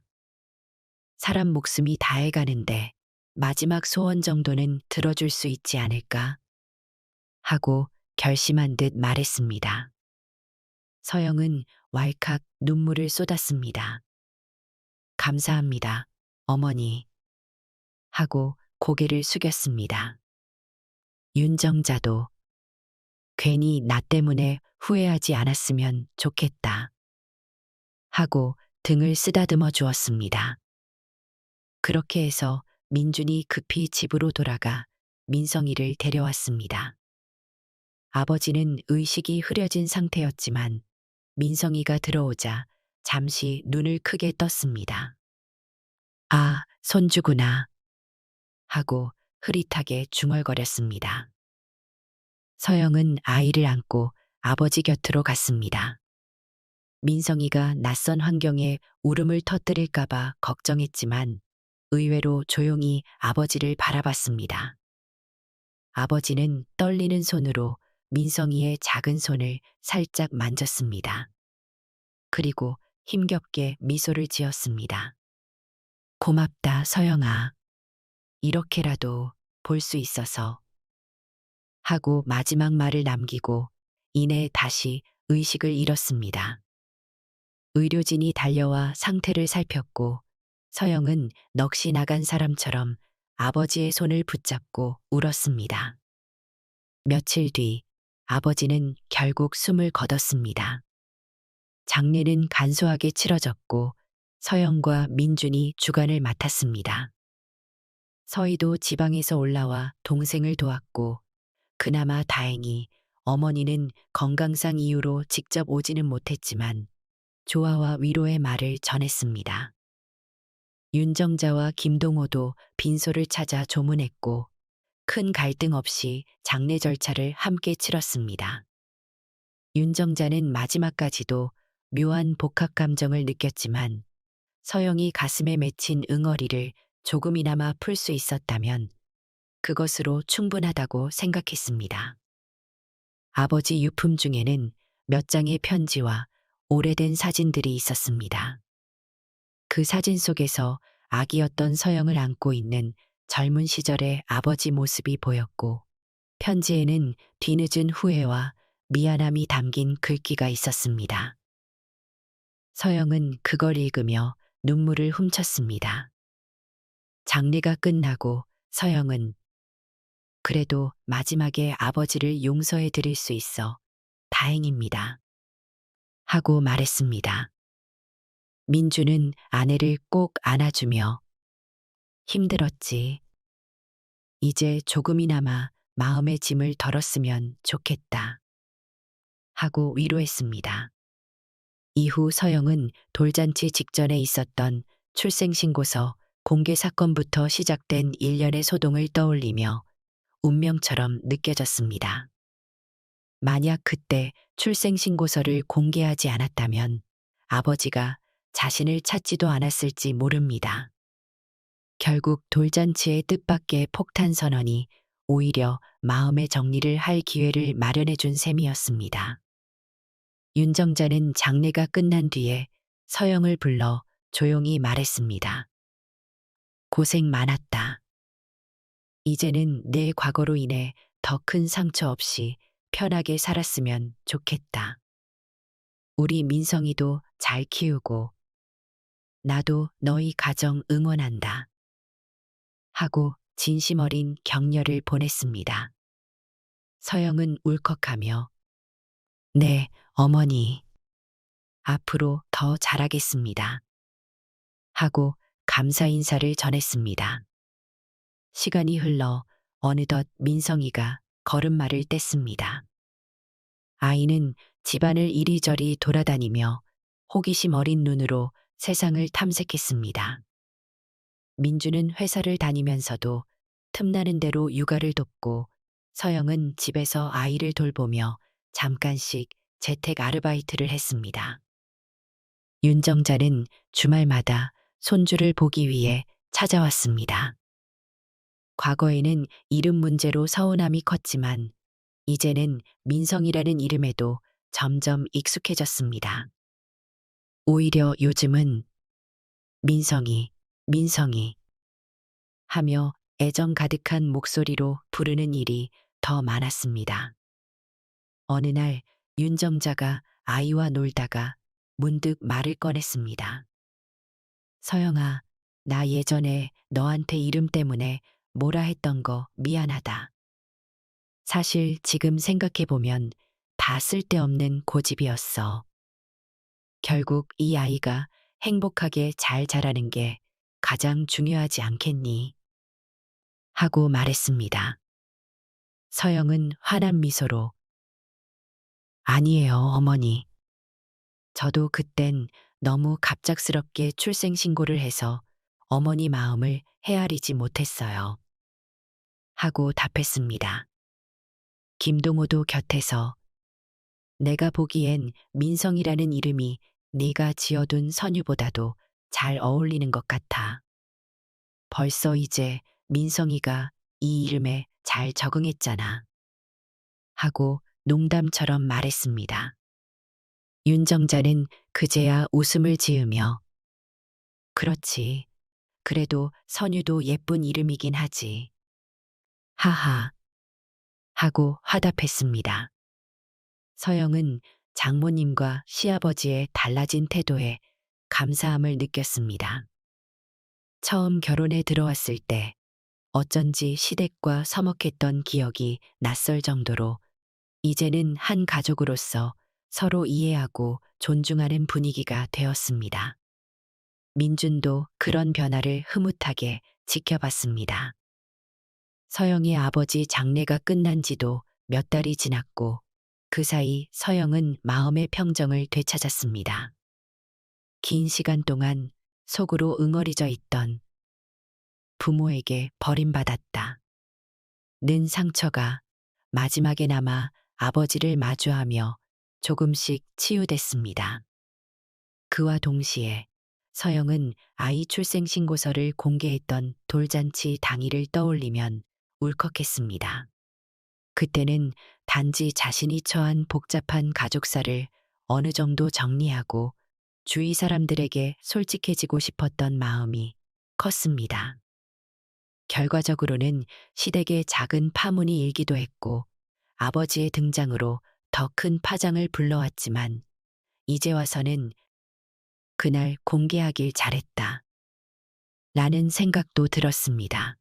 사람 목숨이 다해가는데 마지막 소원 정도는 들어줄 수 있지 않을까? 하고 결심한 듯 말했습니다. 서영은 왈칵 눈물을 쏟았습니다. 감사합니다, 어머니. 하고 고개를 숙였습니다. 윤정자도 괜히 나 때문에 후회하지 않았으면 좋겠다. 하고 등을 쓰다듬어 주었습니다. 그렇게 해서 민준이 급히 집으로 돌아가 민성이를 데려왔습니다. 아버지는 의식이 흐려진 상태였지만 민성이가 들어오자 잠시 눈을 크게 떴습니다. 아, 손주구나. 하고 흐릿하게 중얼거렸습니다. 서영은 아이를 안고 아버지 곁으로 갔습니다. 민성이가 낯선 환경에 울음을 터뜨릴까봐 걱정했지만 의외로 조용히 아버지를 바라봤습니다. 아버지는 떨리는 손으로 민성이의 작은 손을 살짝 만졌습니다. 그리고 힘겹게 미소를 지었습니다. 고맙다, 서영아. 이렇게라도 볼 수 있어서. 하고 마지막 말을 남기고 이내 다시 의식을 잃었습니다. 의료진이 달려와 상태를 살폈고 서영은 넋이 나간 사람처럼 아버지의 손을 붙잡고 울었습니다. 며칠 뒤 아버지는 결국 숨을 거뒀습니다. 장례는 간소하게 치러졌고 서영과 민준이 주관을 맡았습니다. 서희도 지방에서 올라와 동생을 도왔고 그나마 다행히 어머니는 건강상 이유로 직접 오지는 못했지만 조화와 위로의 말을 전했습니다. 윤정자와 김동호도 빈소를 찾아 조문했고 큰 갈등 없이 장례 절차를 함께 치렀습니다. 윤정자는 마지막까지도 묘한 복합 감정을 느꼈지만 서영이 가슴에 맺힌 응어리를 조금이나마 풀 수 있었다면 그것으로 충분하다고 생각했습니다. 아버지 유품 중에는 몇 장의 편지와 오래된 사진들이 있었습니다. 그 사진 속에서 아기였던 서영을 안고 있는 젊은 시절의 아버지 모습이 보였고 편지에는 뒤늦은 후회와 미안함이 담긴 글귀가 있었습니다. 서영은 그걸 읽으며 눈물을 훔쳤습니다. 장례가 끝나고 서영은 그래도 마지막에 아버지를 용서해 드릴 수 있어 다행입니다. 하고 말했습니다. 민주는 아내를 꼭 안아주며 힘들었지. 이제 조금이나마 마음의 짐을 덜었으면 좋겠다. 하고 위로했습니다. 이후 서영은 돌잔치 직전에 있었던 출생신고서 공개 사건부터 시작된 일련의 소동을 떠올리며 운명처럼 느껴졌습니다. 만약 그때 출생신고서를 공개하지 않았다면 아버지가 자신을 찾지도 않았을지 모릅니다. 결국 돌잔치의 뜻밖의 폭탄 선언이 오히려 마음의 정리를 할 기회를 마련해 준 셈이었습니다. 윤정자는 장례가 끝난 뒤에 서영을 불러 조용히 말했습니다. 고생 많았다. 이제는 내 과거로 인해 더 큰 상처 없이 편하게 살았으면 좋겠다. 우리 민성이도 잘 키우고 나도 너희 가정 응원한다. 하고 진심 어린 격려를 보냈습니다. 서영은 울컥하며 네, 어머니. 앞으로 더 잘하겠습니다. 하고 감사 인사를 전했습니다. 시간이 흘러 어느덧 민성이가 걸음마를 뗐습니다. 아이는 집안을 이리저리 돌아다니며 호기심 어린 눈으로 세상을 탐색했습니다. 민주는 회사를 다니면서도 틈나는 대로 육아를 돕고 서영은 집에서 아이를 돌보며 잠깐씩 재택 아르바이트를 했습니다. 윤정자는 주말마다 손주를 보기 위해 찾아왔습니다. 과거에는 이름 문제로 서운함이 컸지만 이제는 민성이라는 이름에도 점점 익숙해졌습니다. 오히려 요즘은 민성이, 민성이 하며 애정 가득한 목소리로 부르는 일이 더 많았습니다. 어느 날 윤정자가 아이와 놀다가 문득 말을 꺼냈습니다. 서영아, 나 예전에 너한테 이름 때문에 뭐라 했던 거 미안하다. 사실 지금 생각해보면 다 쓸데없는 고집이었어. 결국 이 아이가 행복하게 잘 자라는 게 가장 중요하지 않겠니? 하고 말했습니다. 서영은 환한 미소로 아니에요, 어머니. 저도 그땐 너무 갑작스럽게 출생신고를 해서 어머니 마음을 헤아리지 못했어요. 하고 답했습니다. 김동호도 곁에서 내가 보기엔 민성이라는 이름이 네가 지어둔 선유보다도 잘 어울리는 것 같아. 벌써 이제 민성이가 이 이름에 잘 적응했잖아. 하고 농담처럼 말했습니다. 윤정자는 그제야 웃음을 지으며 그렇지. 그래도 선유도 예쁜 이름이긴 하지. 하하. 하고 화답했습니다. 서영은 장모님과 시아버지의 달라진 태도에 감사함을 느꼈습니다. 처음 결혼에 들어왔을 때 어쩐지 시댁과 서먹했던 기억이 낯설 정도로 이제는 한 가족으로서 서로 이해하고 존중하는 분위기가 되었습니다. 민준도 그런 변화를 흐뭇하게 지켜봤습니다. 서영의 아버지 장례가 끝난 지도 몇 달이 지났고 그 사이 서영은 마음의 평정을 되찾았습니다. 긴 시간 동안 속으로 응어리져 있던 부모에게 버림받았다. 는 상처가 마지막에나마 아버지를 마주하며 조금씩 치유됐습니다. 그와 동시에 서영은 아이 출생 신고서를 공개했던 돌잔치 당일을 떠올리면 울컥했습니다. 그때는 단지 자신이 처한 복잡한 가족사를 어느 정도 정리하고 주위 사람들에게 솔직해지고 싶었던 마음이 컸습니다. 결과적으로는 시댁의 작은 파문이 일기도 했고 아버지의 등장으로 더 큰 파장을 불러왔지만 이제 와서는 그날 공개하길 잘했다. 라는 생각도 들었습니다.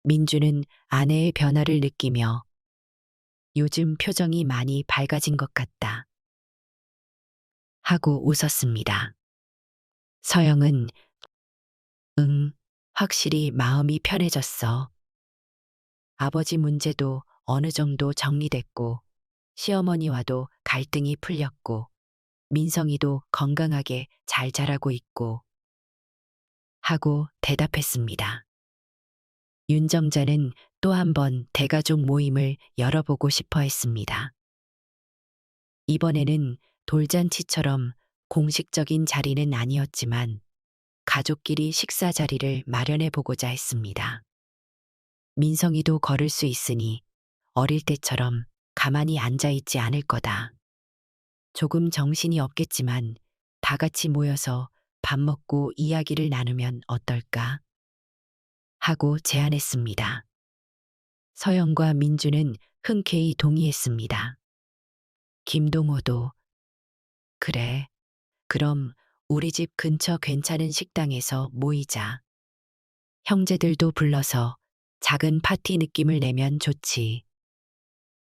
민주는 아내의 변화를 느끼며 요즘 표정이 많이 밝아진 것 같다. 하고 웃었습니다. 서영은 응, 확실히 마음이 편해졌어. 아버지 문제도 어느 정도 정리됐고 시어머니와도 갈등이 풀렸고 민성이도 건강하게 잘 자라고 있고 하고 대답했습니다. 윤정자는 또 한 번 대가족 모임을 열어보고 싶어 했습니다. 이번에는 돌잔치처럼 공식적인 자리는 아니었지만 가족끼리 식사 자리를 마련해 보고자 했습니다. 민성이도 걸을 수 있으니 어릴 때처럼 가만히 앉아 있지 않을 거다. 조금 정신이 없겠지만 다 같이 모여서 밥 먹고 이야기를 나누면 어떨까? 하고 제안했습니다. 서영과 민주는 흔쾌히 동의했습니다. 김동호도 그래, 그럼 우리 집 근처 괜찮은 식당에서 모이자. 형제들도 불러서 작은 파티 느낌을 내면 좋지.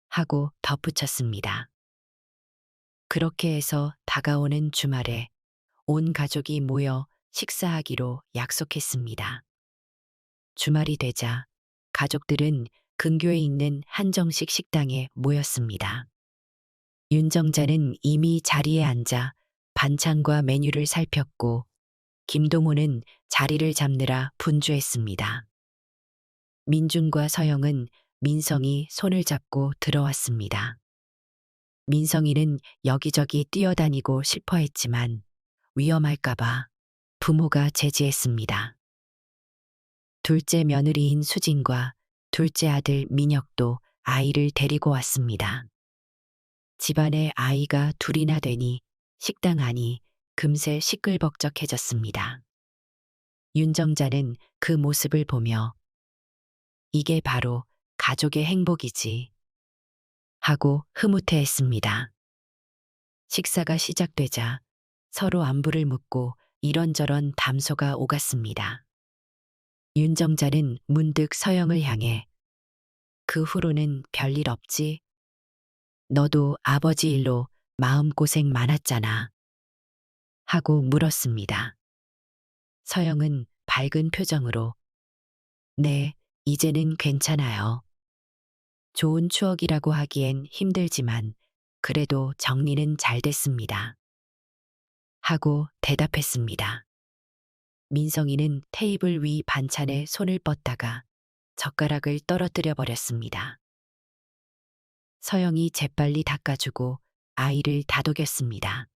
하고 덧붙였습니다. 그렇게 해서 다가오는 주말에 온 가족이 모여 식사하기로 약속했습니다. 주말이 되자 가족들은 근교에 있는 한정식 식당에 모였습니다. 윤정자는 이미 자리에 앉아 반찬과 메뉴를 살폈고 김동호는 자리를 잡느라 분주했습니다. 민준과 서영은 민성이 손을 잡고 들어왔습니다. 민성이는 여기저기 뛰어다니고 싶어 했지만 위험할까봐 부모가 제지했습니다. 둘째 며느리인 수진과 둘째 아들 민혁도 아이를 데리고 왔습니다. 집안에 아이가 둘이나 되니 식당 안이 금세 시끌벅적해졌습니다. 윤정자는 그 모습을 보며 이게 바로 가족의 행복이지 하고 흐뭇해했습니다. 식사가 시작되자 서로 안부를 묻고 이런저런 담소가 오갔습니다. 윤정자는 문득 서영을 향해 그 후로는 별일 없지? 너도 아버지 일로 마음고생 많았잖아. 하고 물었습니다. 서영은 밝은 표정으로 네, 이제는 괜찮아요. 좋은 추억이라고 하기엔 힘들지만 그래도 정리는 잘 됐습니다. 하고 대답했습니다. 민성이는 테이블 위 반찬에 손을 뻗다가 젓가락을 떨어뜨려 버렸습니다. 서영이 재빨리 닦아주고 아이를 다독였습니다.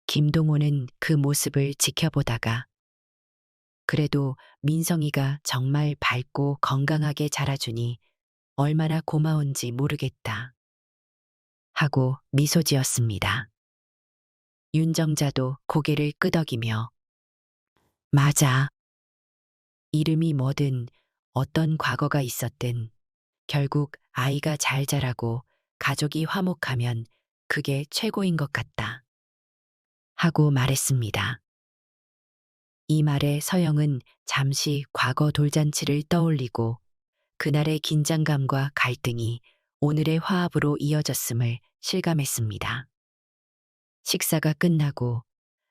김동호는 그 모습을 지켜보다가 그래도 민성이가 정말 밝고 건강하게 자라주니 얼마나 고마운지 모르겠다. 하고 미소 지었습니다. 윤정자도 고개를 끄덕이며 맞아. 이름이 뭐든 어떤 과거가 있었든 결국 아이가 잘 자라고 가족이 화목하면 그게 최고인 것 같다. 하고 말했습니다. 이 말에 서영은 잠시 과거 돌잔치를 떠올리고 그날의 긴장감과 갈등이 오늘의 화합으로 이어졌음을 실감했습니다. 식사가 끝나고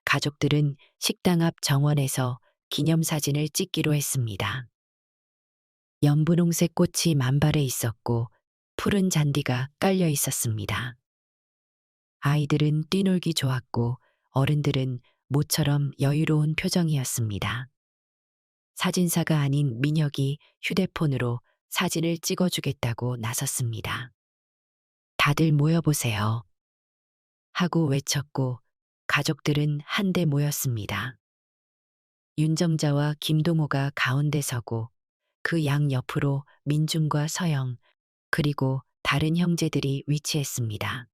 가족들은 식당 앞 정원에서 기념사진을 찍기로 했습니다. 연분홍색 꽃이 만발해 있었고 푸른 잔디가 깔려 있었습니다. 아이들은 뛰놀기 좋았고 어른들은 모처럼 여유로운 표정이었습니다. 사진사가 아닌 민혁이 휴대폰으로 사진을 찍어주겠다고 나섰습니다. 다들 모여보세요. 하고 외쳤고 가족들은 한데 모였습니다. 윤정자와 김동호가 가운데 서고 그 양 옆으로 민중과 서영 그리고 다른 형제들이 위치했습니다.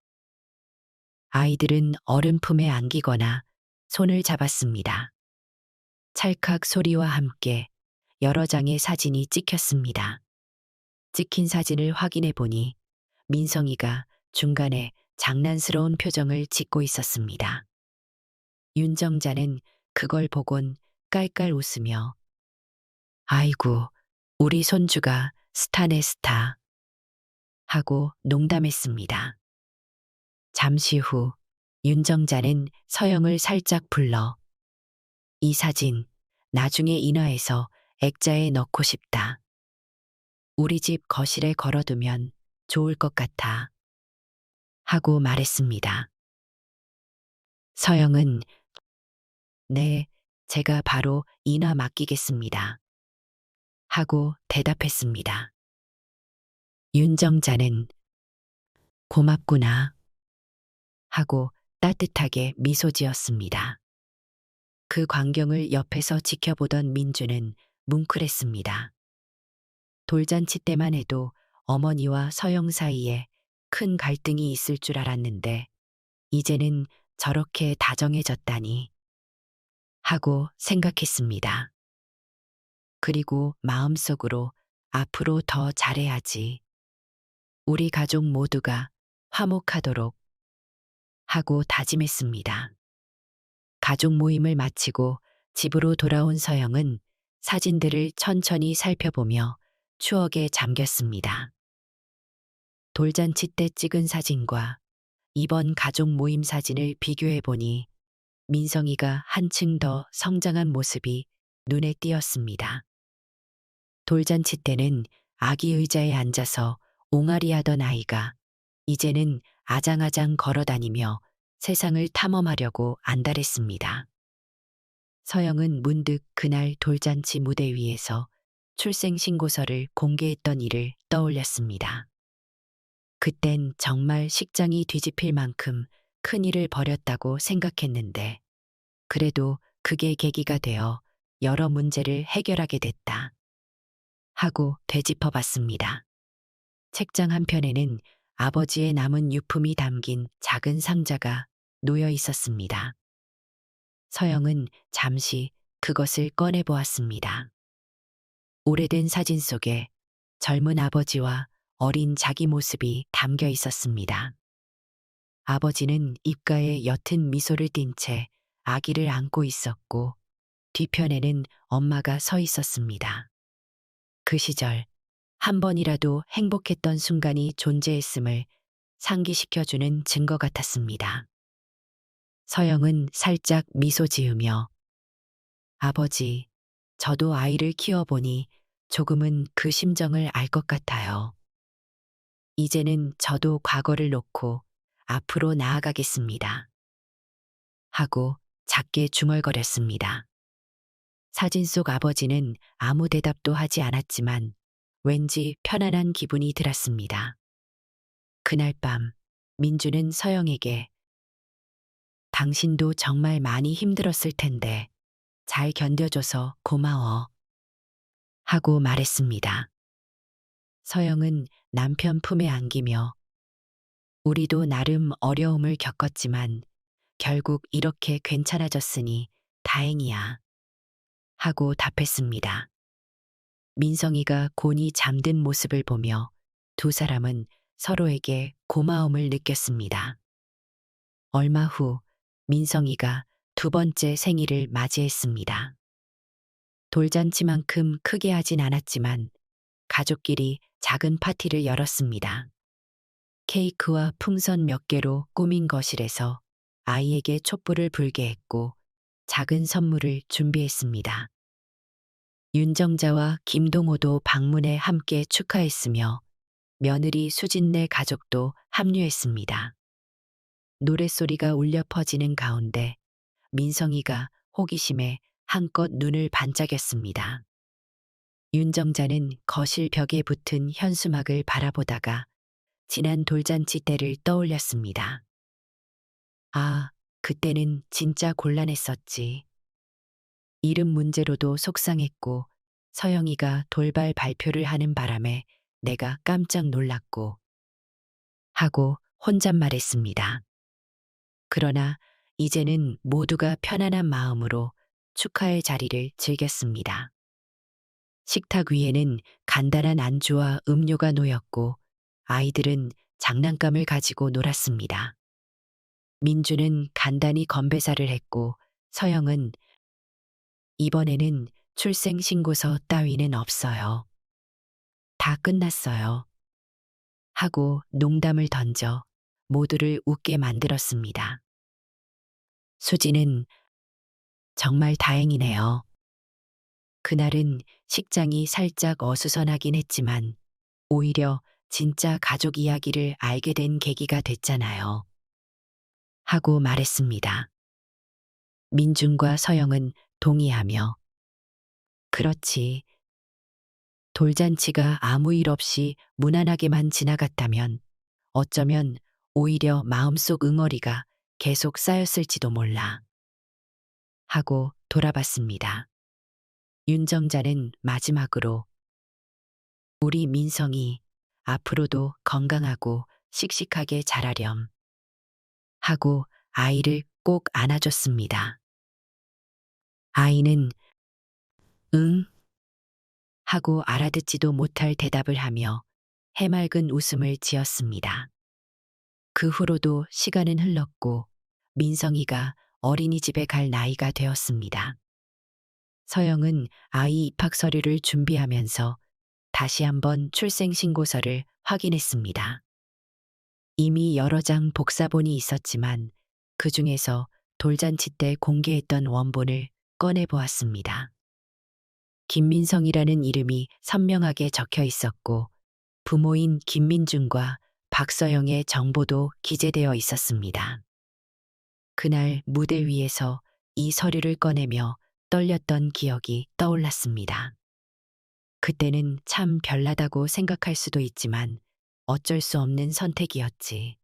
아이들은 어른 품에 안기거나 손을 잡았습니다. 찰칵 소리와 함께 여러 장의 사진이 찍혔습니다. 찍힌 사진을 확인해 보니 민성이가 중간에 장난스러운 표정을 짓고 있었습니다. 윤정자는 그걸 보곤 깔깔 웃으며 아이고, 우리 손주가 스타네 스타 하고 농담했습니다. 잠시 후 윤정자는 서영을 살짝 불러 이 사진 나중에 인화해서 액자에 넣고 싶다. 우리 집 거실에 걸어두면 좋을 것 같아. 하고 말했습니다. 서영은 네, 제가 바로 인화 맡기겠습니다. 하고 대답했습니다. 윤정자는 고맙구나. 하고 따뜻하게 미소 지었습니다. 그 광경을 옆에서 지켜보던 민주는 뭉클했습니다. 돌잔치 때만 해도 어머니와 서영 사이에 큰 갈등이 있을 줄 알았는데 이제는 저렇게 다정해졌다니 하고 생각했습니다. 그리고 마음속으로 앞으로 더 잘해야지. 우리 가족 모두가 화목하도록 하고 다짐했습니다. 가족 모임을 마치고 집으로 돌아온 서영은 사진들을 천천히 살펴보며 추억에 잠겼습니다. 돌잔치 때 찍은 사진과 이번 가족 모임 사진을 비교해 보니 민성이가 한층 더 성장한 모습이 눈에 띄었습니다. 돌잔치 때는 아기 의자에 앉아서 옹알이 하던 아이가 이제는 아장아장 걸어다니며 세상을 탐험하려고 안달했습니다. 서영은 문득 그날 돌잔치 무대 위에서 출생신고서를 공개했던 일을 떠올렸습니다. 그땐 정말 식장이 뒤집힐 만큼 큰 일을 벌였다고 생각했는데 그래도 그게 계기가 되어 여러 문제를 해결하게 됐다. 하고 되짚어 봤습니다. 책장 한편에는 아버지의 남은 유품이 담긴 작은 상자가 놓여 있었습니다. 서영은 잠시 그것을 꺼내 보았습니다. 오래된 사진 속에 젊은 아버지와 어린 자기 모습이 담겨 있었습니다. 아버지는 입가에 옅은 미소를 띤 채 아기를 안고 있었고 뒤편에는 엄마가 서 있었습니다. 그 시절 한 번이라도 행복했던 순간이 존재했음을 상기시켜주는 증거 같았습니다. 서영은 살짝 미소 지으며 아버지, 저도 아이를 키워보니 조금은 그 심정을 알 것 같아요. 이제는 저도 과거를 놓고 앞으로 나아가겠습니다. 하고 작게 중얼거렸습니다. 사진 속 아버지는 아무 대답도 하지 않았지만 왠지 편안한 기분이 들었습니다. 그날 밤 민주는 서영에게 당신도 정말 많이 힘들었을 텐데 잘 견뎌줘서 고마워 하고 말했습니다. 서영은 남편 품에 안기며 우리도 나름 어려움을 겪었지만 결국 이렇게 괜찮아졌으니 다행이야 하고 답했습니다. 민성이가 곤히 잠든 모습을 보며 두 사람은 서로에게 고마움을 느꼈습니다. 얼마 후 민성이가 두 번째 생일을 맞이했습니다. 돌잔치만큼 크게 하진 않았지만 가족끼리 작은 파티를 열었습니다. 케이크와 풍선 몇 개로 꾸민 거실에서 아이에게 촛불을 불게 했고 작은 선물을 준비했습니다. 윤정자와 김동호도 방문해 함께 축하했으며 며느리 수진네 가족도 합류했습니다. 노랫소리가 울려 퍼지는 가운데 민성이가 호기심에 한껏 눈을 반짝였습니다. 윤정자는 거실 벽에 붙은 현수막을 바라보다가 지난 돌잔치 때를 떠올렸습니다. 아, 그때는 진짜 곤란했었지. 이름 문제로도 속상했고 서영이가 돌발 발표를 하는 바람에 내가 깜짝 놀랐고 하고 혼잣말했습니다. 그러나 이제는 모두가 편안한 마음으로 축하의 자리를 즐겼습니다. 식탁 위에는 간단한 안주와 음료가 놓였고 아이들은 장난감을 가지고 놀았습니다. 민주는 간단히 건배사를 했고 서영은 이번에는 출생신고서 따위는 없어요. 다 끝났어요. 하고 농담을 던져 모두를 웃게 만들었습니다. 수지는 정말 다행이네요. 그날은 식장이 살짝 어수선하긴 했지만 오히려 진짜 가족 이야기를 알게 된 계기가 됐잖아요. 하고 말했습니다. 민준과 서영은 동의하며 그렇지. 돌잔치가 아무 일 없이 무난하게만 지나갔다면 어쩌면 오히려 마음속 응어리가 계속 쌓였을지도 몰라. 하고 돌아봤습니다. 윤정자는 마지막으로 우리 민성이 앞으로도 건강하고 씩씩하게 자라렴. 하고 아이를 꼭 안아줬습니다. 아이는 응? 하고 알아듣지도 못할 대답을 하며 해맑은 웃음을 지었습니다. 그 후로도 시간은 흘렀고 민성이가 어린이집에 갈 나이가 되었습니다. 서영은 아이 입학 서류를 준비하면서 다시 한번 출생신고서를 확인했습니다. 이미 여러 장 복사본이 있었지만 그 중에서 돌잔치 때 공개했던 원본을 꺼내 보았습니다. 김민성이라는 이름이 선명하게 적혀 있었고 부모인 김민준과 박서영의 정보도 기재되어 있었습니다. 그날 무대 위에서 이 서류를 꺼내며 떨렸던 기억이 떠올랐습니다. 그때는 참 별나다고 생각할 수도 있지만 어쩔 수 없는 선택이었지.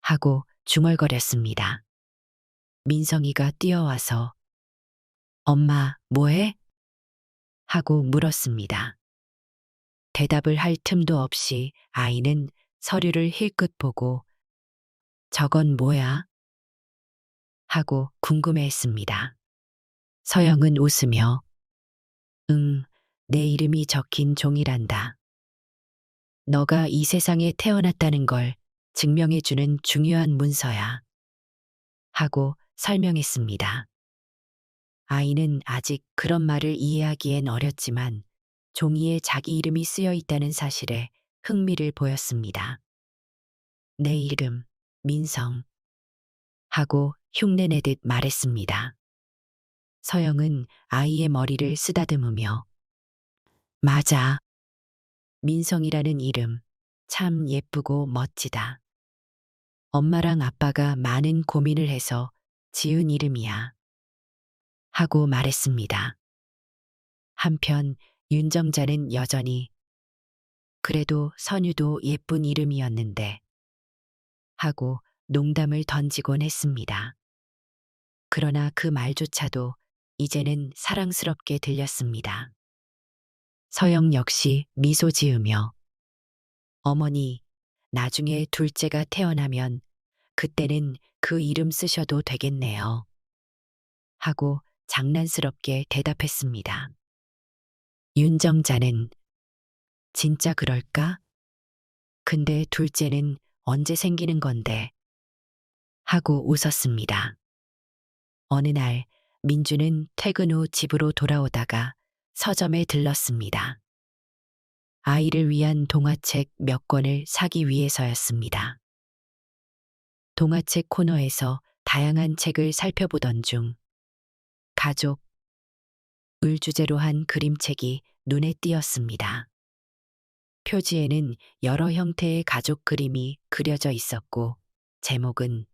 하고 중얼거렸습니다. 민성이가 뛰어와서 엄마, 뭐해? 하고 물었습니다. 대답을 할 틈도 없이 아이는 서류를 힐끗 보고 저건 뭐야? 하고 궁금해했습니다. 서영은 웃으며 응, 내 이름이 적힌 종이란다. 너가 이 세상에 태어났다는 걸 증명해주는 중요한 문서야. 하고 설명했습니다. 아이는 아직 그런 말을 이해하기엔 어렸지만 종이에 자기 이름이 쓰여 있다는 사실에 흥미를 보였습니다. 내 이름, 민성. 하고 흉내내듯 말했습니다. 서영은 아이의 머리를 쓰다듬으며 맞아. 민성이라는 이름 참 예쁘고 멋지다. 엄마랑 아빠가 많은 고민을 해서 지은 이름이야. 하고 말했습니다. 한편 윤정자는 여전히 그래도 선유도 예쁜 이름이었는데 하고 농담을 던지곤 했습니다. 그러나 그 말조차도 이제는 사랑스럽게 들렸습니다. 서영 역시 미소 지으며 어머니, 나중에 둘째가 태어나면 그때는 그 이름 쓰셔도 되겠네요. 하고 장난스럽게 대답했습니다. 윤정자는 진짜 그럴까? 근데 둘째는 언제 생기는 건데? 하고 웃었습니다. 어느 날 민주는 퇴근 후 집으로 돌아오다가 서점에 들렀습니다. 아이를 위한 동화책 몇 권을 사기 위해서였습니다. 동화책 코너에서 다양한 책을 살펴보던 중 가족을 주제로 한 그림책이 눈에 띄었습니다. 표지에는 여러 형태의 가족 그림이 그려져 있었고 제목은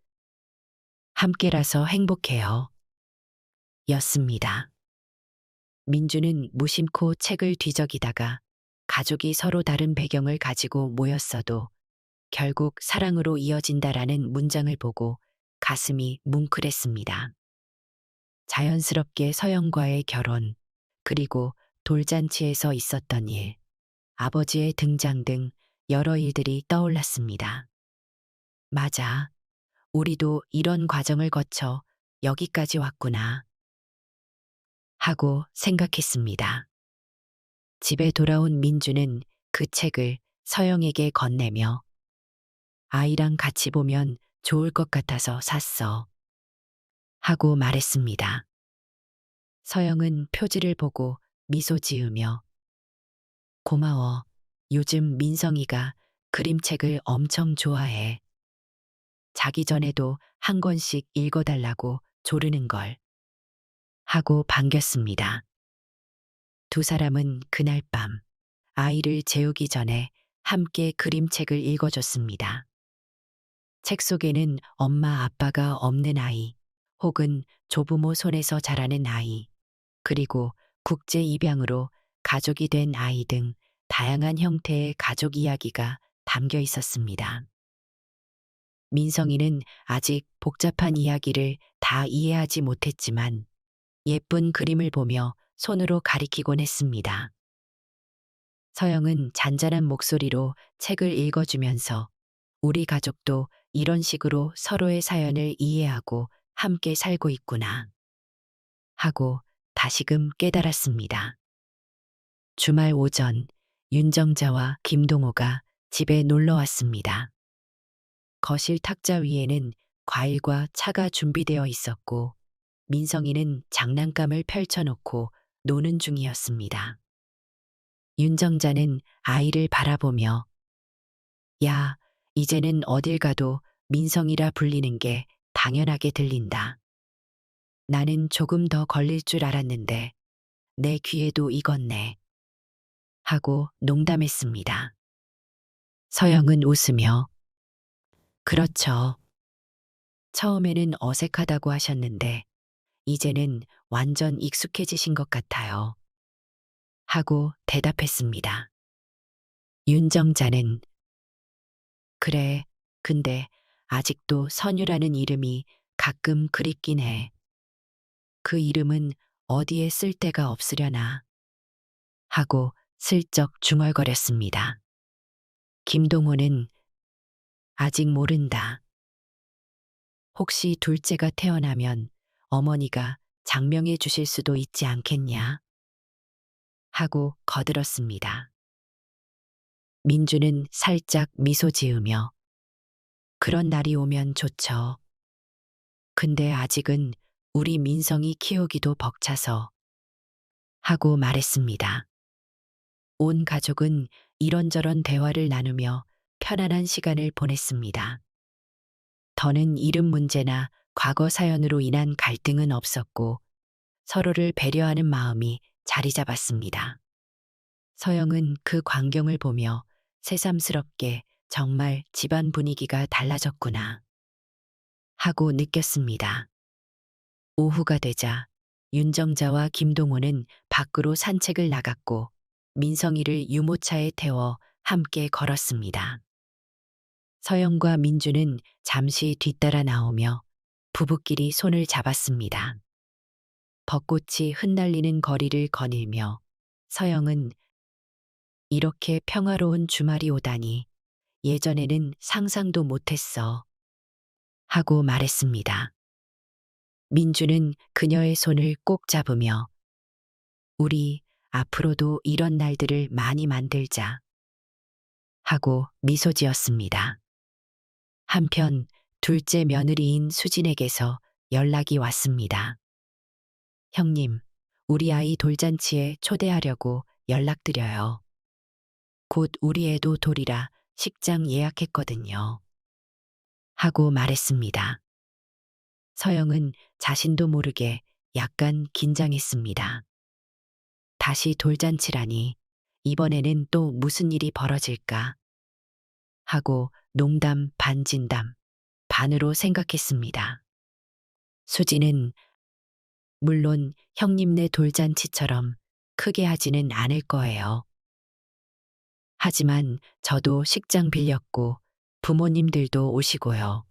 함께라서 행복해요. 였습니다. 민주는 무심코 책을 뒤적이다가 가족이 서로 다른 배경을 가지고 모였어도 결국 사랑으로 이어진다라는 문장을 보고 가슴이 뭉클했습니다. 자연스럽게 서영과의 결혼, 그리고 돌잔치에서 있었던 일, 아버지의 등장 등 여러 일들이 떠올랐습니다. 맞아. 우리도 이런 과정을 거쳐 여기까지 왔구나. 하고 생각했습니다. 집에 돌아온 민주는 그 책을 서영에게 건네며 아이랑 같이 보면 좋을 것 같아서 샀어. 하고 말했습니다. 서영은 표지를 보고 미소 지으며 고마워. 요즘 민성이가 그림책을 엄청 좋아해. 자기 전에도 한 권씩 읽어달라고 조르는 걸. 하고 반겼습니다. 두 사람은 그날 밤 아이를 재우기 전에 함께 그림책을 읽어줬습니다. 책 속에는 엄마 아빠가 없는 아이, 혹은 조부모 손에서 자라는 아이, 그리고 국제 입양으로 가족이 된 아이 등 다양한 형태의 가족 이야기가 담겨 있었습니다. 민성이는 아직 복잡한 이야기를 다 이해하지 못했지만 예쁜 그림을 보며 손으로 가리키곤 했습니다. 서영은 잔잔한 목소리로 책을 읽어주면서 우리 가족도 이런 식으로 서로의 사연을 이해하고 함께 살고 있구나. 하고 다시금 깨달았습니다. 주말 오전 윤정자와 김동호가 집에 놀러 왔습니다. 거실 탁자 위에는 과일과 차가 준비되어 있었고 민성이는 장난감을 펼쳐놓고 노는 중이었습니다. 윤정자는 아이를 바라보며 야, 이제는 어딜 가도 민성이라 불리는 게 당연하게 들린다. 나는 조금 더 걸릴 줄 알았는데 내 귀에도 익었네. 하고 농담했습니다. 서영은 웃으며 그렇죠. 처음에는 어색하다고 하셨는데 이제는 완전 익숙해지신 것 같아요. 하고 대답했습니다. 윤정자는 그래, 근데 아직도 선유라는 이름이 가끔 그립긴 해. 그 이름은 어디에 쓸 데가 없으려나. 하고 슬쩍 중얼거렸습니다. 김동호는 아직 모른다. 혹시 둘째가 태어나면 어머니가 장명해 주실 수도 있지 않겠냐? 하고 거들었습니다. 민주는 살짝 미소 지으며 그런 날이 오면 좋죠. 근데 아직은 우리 민성이 키우기도 벅차서 하고 말했습니다. 온 가족은 이런저런 대화를 나누며 편안한 시간을 보냈습니다. 더는 이름 문제나 과거 사연으로 인한 갈등은 없었고 서로를 배려하는 마음이 자리 잡았습니다. 서영은 그 광경을 보며 새삼스럽게 정말 집안 분위기가 달라졌구나 하고 느꼈습니다. 오후가 되자 윤정자와 김동호는 밖으로 산책을 나갔고 민성이를 유모차에 태워 함께 걸었습니다. 서영과 민주는 잠시 뒤따라 나오며 부부끼리 손을 잡았습니다. 벚꽃이 흩날리는 거리를 거닐며 서영은 이렇게 평화로운 주말이 오다니 예전에는 상상도 못했어 하고 말했습니다. 민주는 그녀의 손을 꼭 잡으며 우리 앞으로도 이런 날들을 많이 만들자 하고 미소 지었습니다. 한편 둘째 며느리인 수진에게서 연락이 왔습니다. 형님, 우리 아이 돌잔치에 초대하려고 연락드려요. 곧 우리 애도 돌이라 식장 예약했거든요. 하고 말했습니다. 서영은 자신도 모르게 약간 긴장했습니다. 다시 돌잔치라니 이번에는 또 무슨 일이 벌어질까 하고 농담 반 진담 반으로 생각했습니다. 수지는 물론 형님네 돌잔치처럼 크게 하지는 않을 거예요. 하지만 저도 식장 빌렸고 부모님들도 오시고요.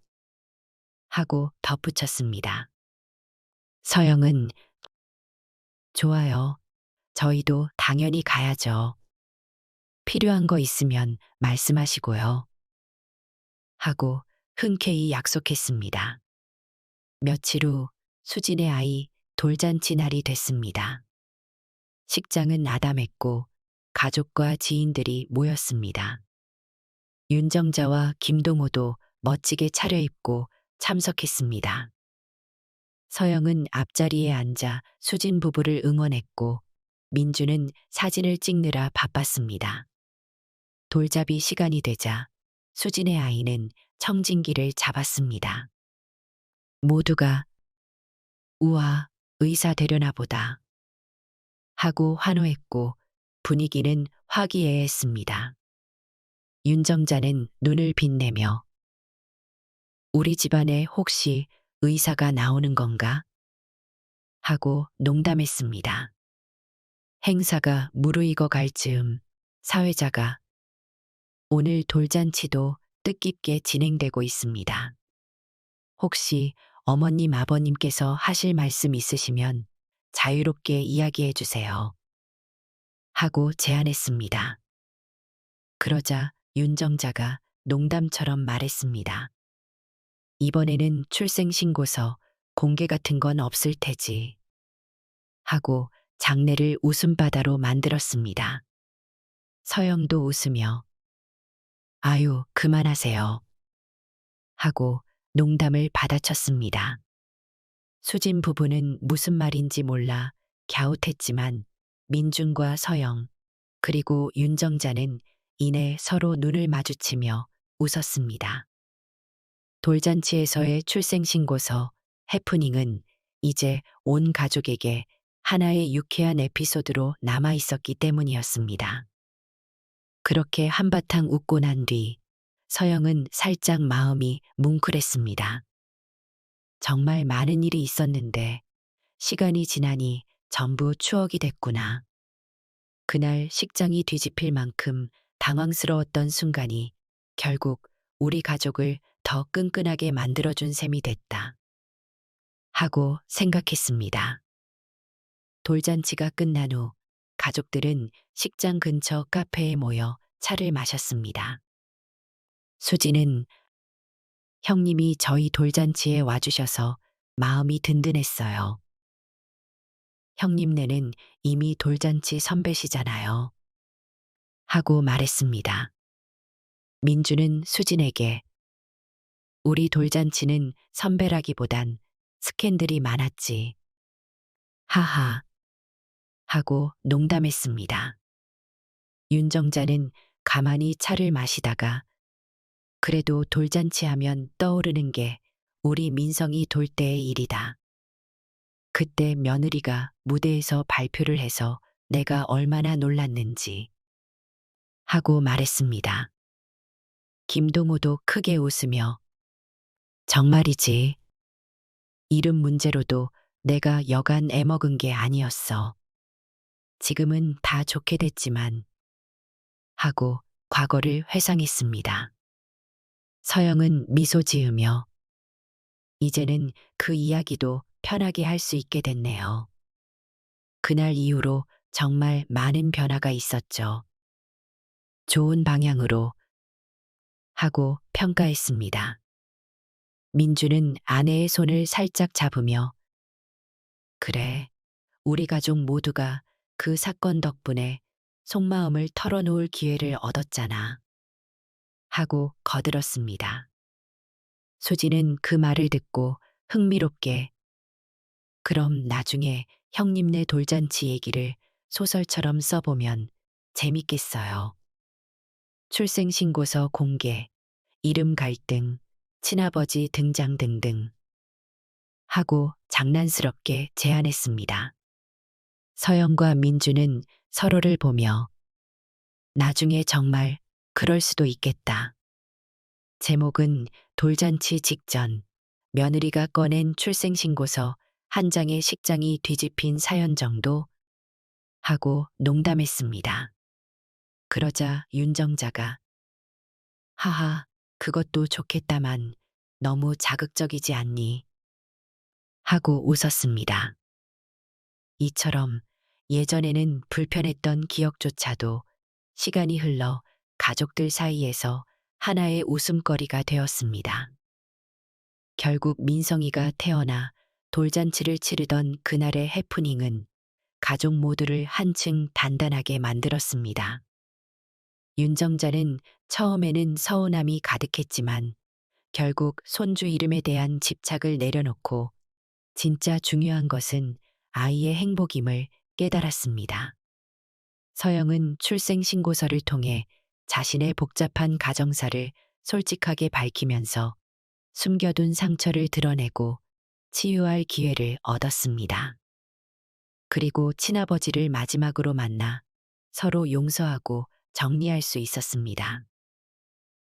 하고 덧붙였습니다. 서영은 좋아요. 저희도 당연히 가야죠. 필요한 거 있으면 말씀하시고요. 하고 흔쾌히 약속했습니다. 며칠 후 수진의 아이 돌잔치 날이 됐습니다. 식장은 아담했고 가족과 지인들이 모였습니다. 윤정자와 김동호도 멋지게 차려입고 참석했습니다. 서영은 앞자리에 앉아 수진 부부를 응원했고 민주는 사진을 찍느라 바빴습니다. 돌잡이 시간이 되자 수진의 아이는 청진기를 잡았습니다. 모두가 우와, 의사 되려나 보다 하고 환호했고 분위기는 화기애애했습니다. 윤정자는 눈을 빛내며 우리 집안에 혹시 의사가 나오는 건가? 하고 농담했습니다. 행사가 무르익어 갈 즈음 사회자가 오늘 돌잔치도 뜻깊게 진행되고 있습니다. 혹시 어머님 아버님께서 하실 말씀 있으시면 자유롭게 이야기해 주세요. 하고 제안했습니다. 그러자 윤정자가 농담처럼 말했습니다. 이번에는 출생신고서 공개 같은 건 없을 테지. 하고 장례를 웃음바다로 만들었습니다. 서영도 웃으며 아유, 그만하세요. 하고 농담을 받아쳤습니다. 수진 부부는 무슨 말인지 몰라 갸웃했지만 민준과 서영 그리고 윤정자는 이내 서로 눈을 마주치며 웃었습니다. 돌잔치에서의 출생신고서 해프닝은 이제 온 가족에게 하나의 유쾌한 에피소드로 남아 있었기 때문이었습니다. 그렇게 한바탕 웃고 난 뒤 서영은 살짝 마음이 뭉클했습니다. 정말 많은 일이 있었는데 시간이 지나니 전부 추억이 됐구나. 그날 식장이 뒤집힐 만큼 당황스러웠던 순간이 결국 우리 가족을 더 끈끈하게 만들어준 셈이 됐다. 하고 생각했습니다. 돌잔치가 끝난 후 가족들은 식장 근처 카페에 모여 차를 마셨습니다. 수지는 형님이 저희 돌잔치에 와주셔서 마음이 든든했어요. 형님네는 이미 돌잔치 선배시잖아요. 하고 말했습니다. 민주는 수진에게 우리 돌잔치는 선배라기보단 스캔들이 많았지. 하하. 하고 농담했습니다. 윤정자는 가만히 차를 마시다가 그래도 돌잔치 하면 떠오르는 게 우리 민성이 돌 때의 일이다. 그때 며느리가 무대에서 발표를 해서 내가 얼마나 놀랐는지 하고 말했습니다. 김동호도 크게 웃으며 정말이지. 이름 문제로도 내가 여간 애먹은 게 아니었어. 지금은 다 좋게 됐지만 하고 과거를 회상했습니다. 서영은 미소 지으며 이제는 그 이야기도 편하게 할 수 있게 됐네요. 그날 이후로 정말 많은 변화가 있었죠. 좋은 방향으로 하고 평가했습니다. 민주는 아내의 손을 살짝 잡으며 그래, 우리 가족 모두가 그 사건 덕분에 속마음을 털어놓을 기회를 얻었잖아. 하고 거들었습니다. 수지는 그 말을 듣고 흥미롭게 그럼 나중에 형님네 돌잔치 얘기를 소설처럼 써보면 재밌겠어요. 출생신고서 공개, 이름 갈등, 친아버지 등장 등등 하고 장난스럽게 제안했습니다. 서영과 민주는 서로를 보며 나중에 정말 그럴 수도 있겠다. 제목은 돌잔치 직전 며느리가 꺼낸 출생신고서 한 장의 식장이 뒤집힌 사연 정도 하고 농담했습니다. 그러자 윤정자가 하하, 그것도 좋겠다만 너무 자극적이지 않니? 하고 웃었습니다. 이처럼 예전에는 불편했던 기억조차도 시간이 흘러 가족들 사이에서 하나의 웃음거리가 되었습니다. 결국 민성이가 태어나 돌잔치를 치르던 그날의 해프닝은 가족 모두를 한층 단단하게 만들었습니다. 윤정자는 처음에는 서운함이 가득했지만 결국 손주 이름에 대한 집착을 내려놓고 진짜 중요한 것은 아이의 행복임을 깨달았습니다. 서영은 출생신고서를 통해 자신의 복잡한 가정사를 솔직하게 밝히면서 숨겨둔 상처를 드러내고 치유할 기회를 얻었습니다. 그리고 친아버지를 마지막으로 만나 서로 용서하고 정리할 수 있었습니다.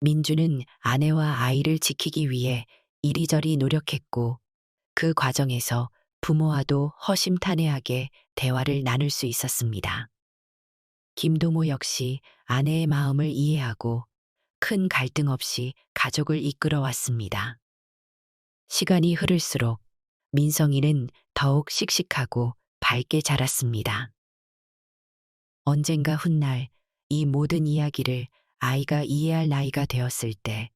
민주는 아내와 아이를 지키기 위해 이리저리 노력했고 그 과정에서 부모와도 허심탄회하게 대화를 나눌 수 있었습니다. 김동호 역시 아내의 마음을 이해하고 큰 갈등 없이 가족을 이끌어왔습니다. 시간이 흐를수록 민성이는 더욱 씩씩하고 밝게 자랐습니다. 언젠가 훗날 이 모든 이야기를 아이가 이해할 나이가 되었을 때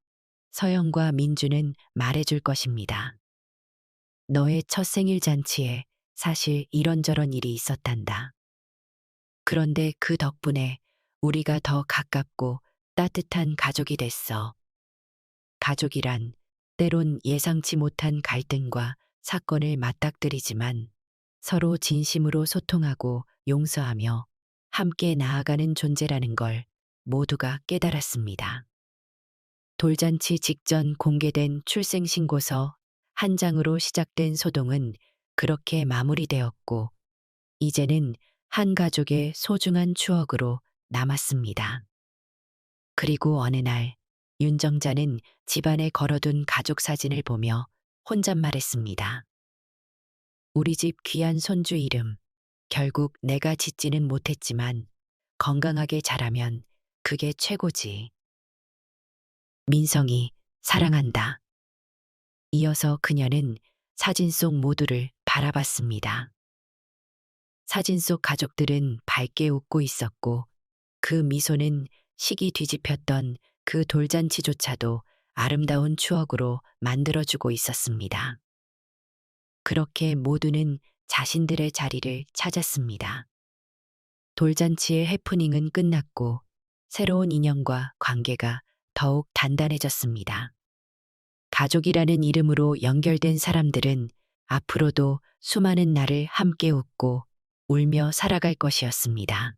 서영과 민주는 말해줄 것입니다. 너의 첫 생일 잔치에 사실 이런저런 일이 있었단다. 그런데 그 덕분에 우리가 더 가깝고 따뜻한 가족이 됐어. 가족이란 때론 예상치 못한 갈등과 사건을 맞닥뜨리지만 서로 진심으로 소통하고 용서하며 함께 나아가는 존재라는 걸 모두가 깨달았습니다. 돌잔치 직전 공개된 출생신고서 한 장으로 시작된 소동은 그렇게 마무리되었고, 이제는 한 가족의 소중한 추억으로 남았습니다. 그리고 어느 날, 윤정자는 집안에 걸어둔 가족 사진을 보며 혼잣말했습니다. 우리 집 귀한 손주 이름, 결국 내가 짓지는 못했지만 건강하게 자라면 그게 최고지. 민성이 사랑한다. 이어서 그녀는 사진 속 모두를 바라봤습니다. 사진 속 가족들은 밝게 웃고 있었고 그 미소는 시기 뒤집혔던 그 돌잔치조차도 아름다운 추억으로 만들어주고 있었습니다. 그렇게 모두는 자신들의 자리를 찾았습니다. 돌잔치의 해프닝은 끝났고 새로운 인연과 관계가 더욱 단단해졌습니다. 가족이라는 이름으로 연결된 사람들은 앞으로도 수많은 날을 함께 웃고 울며 살아갈 것이었습니다.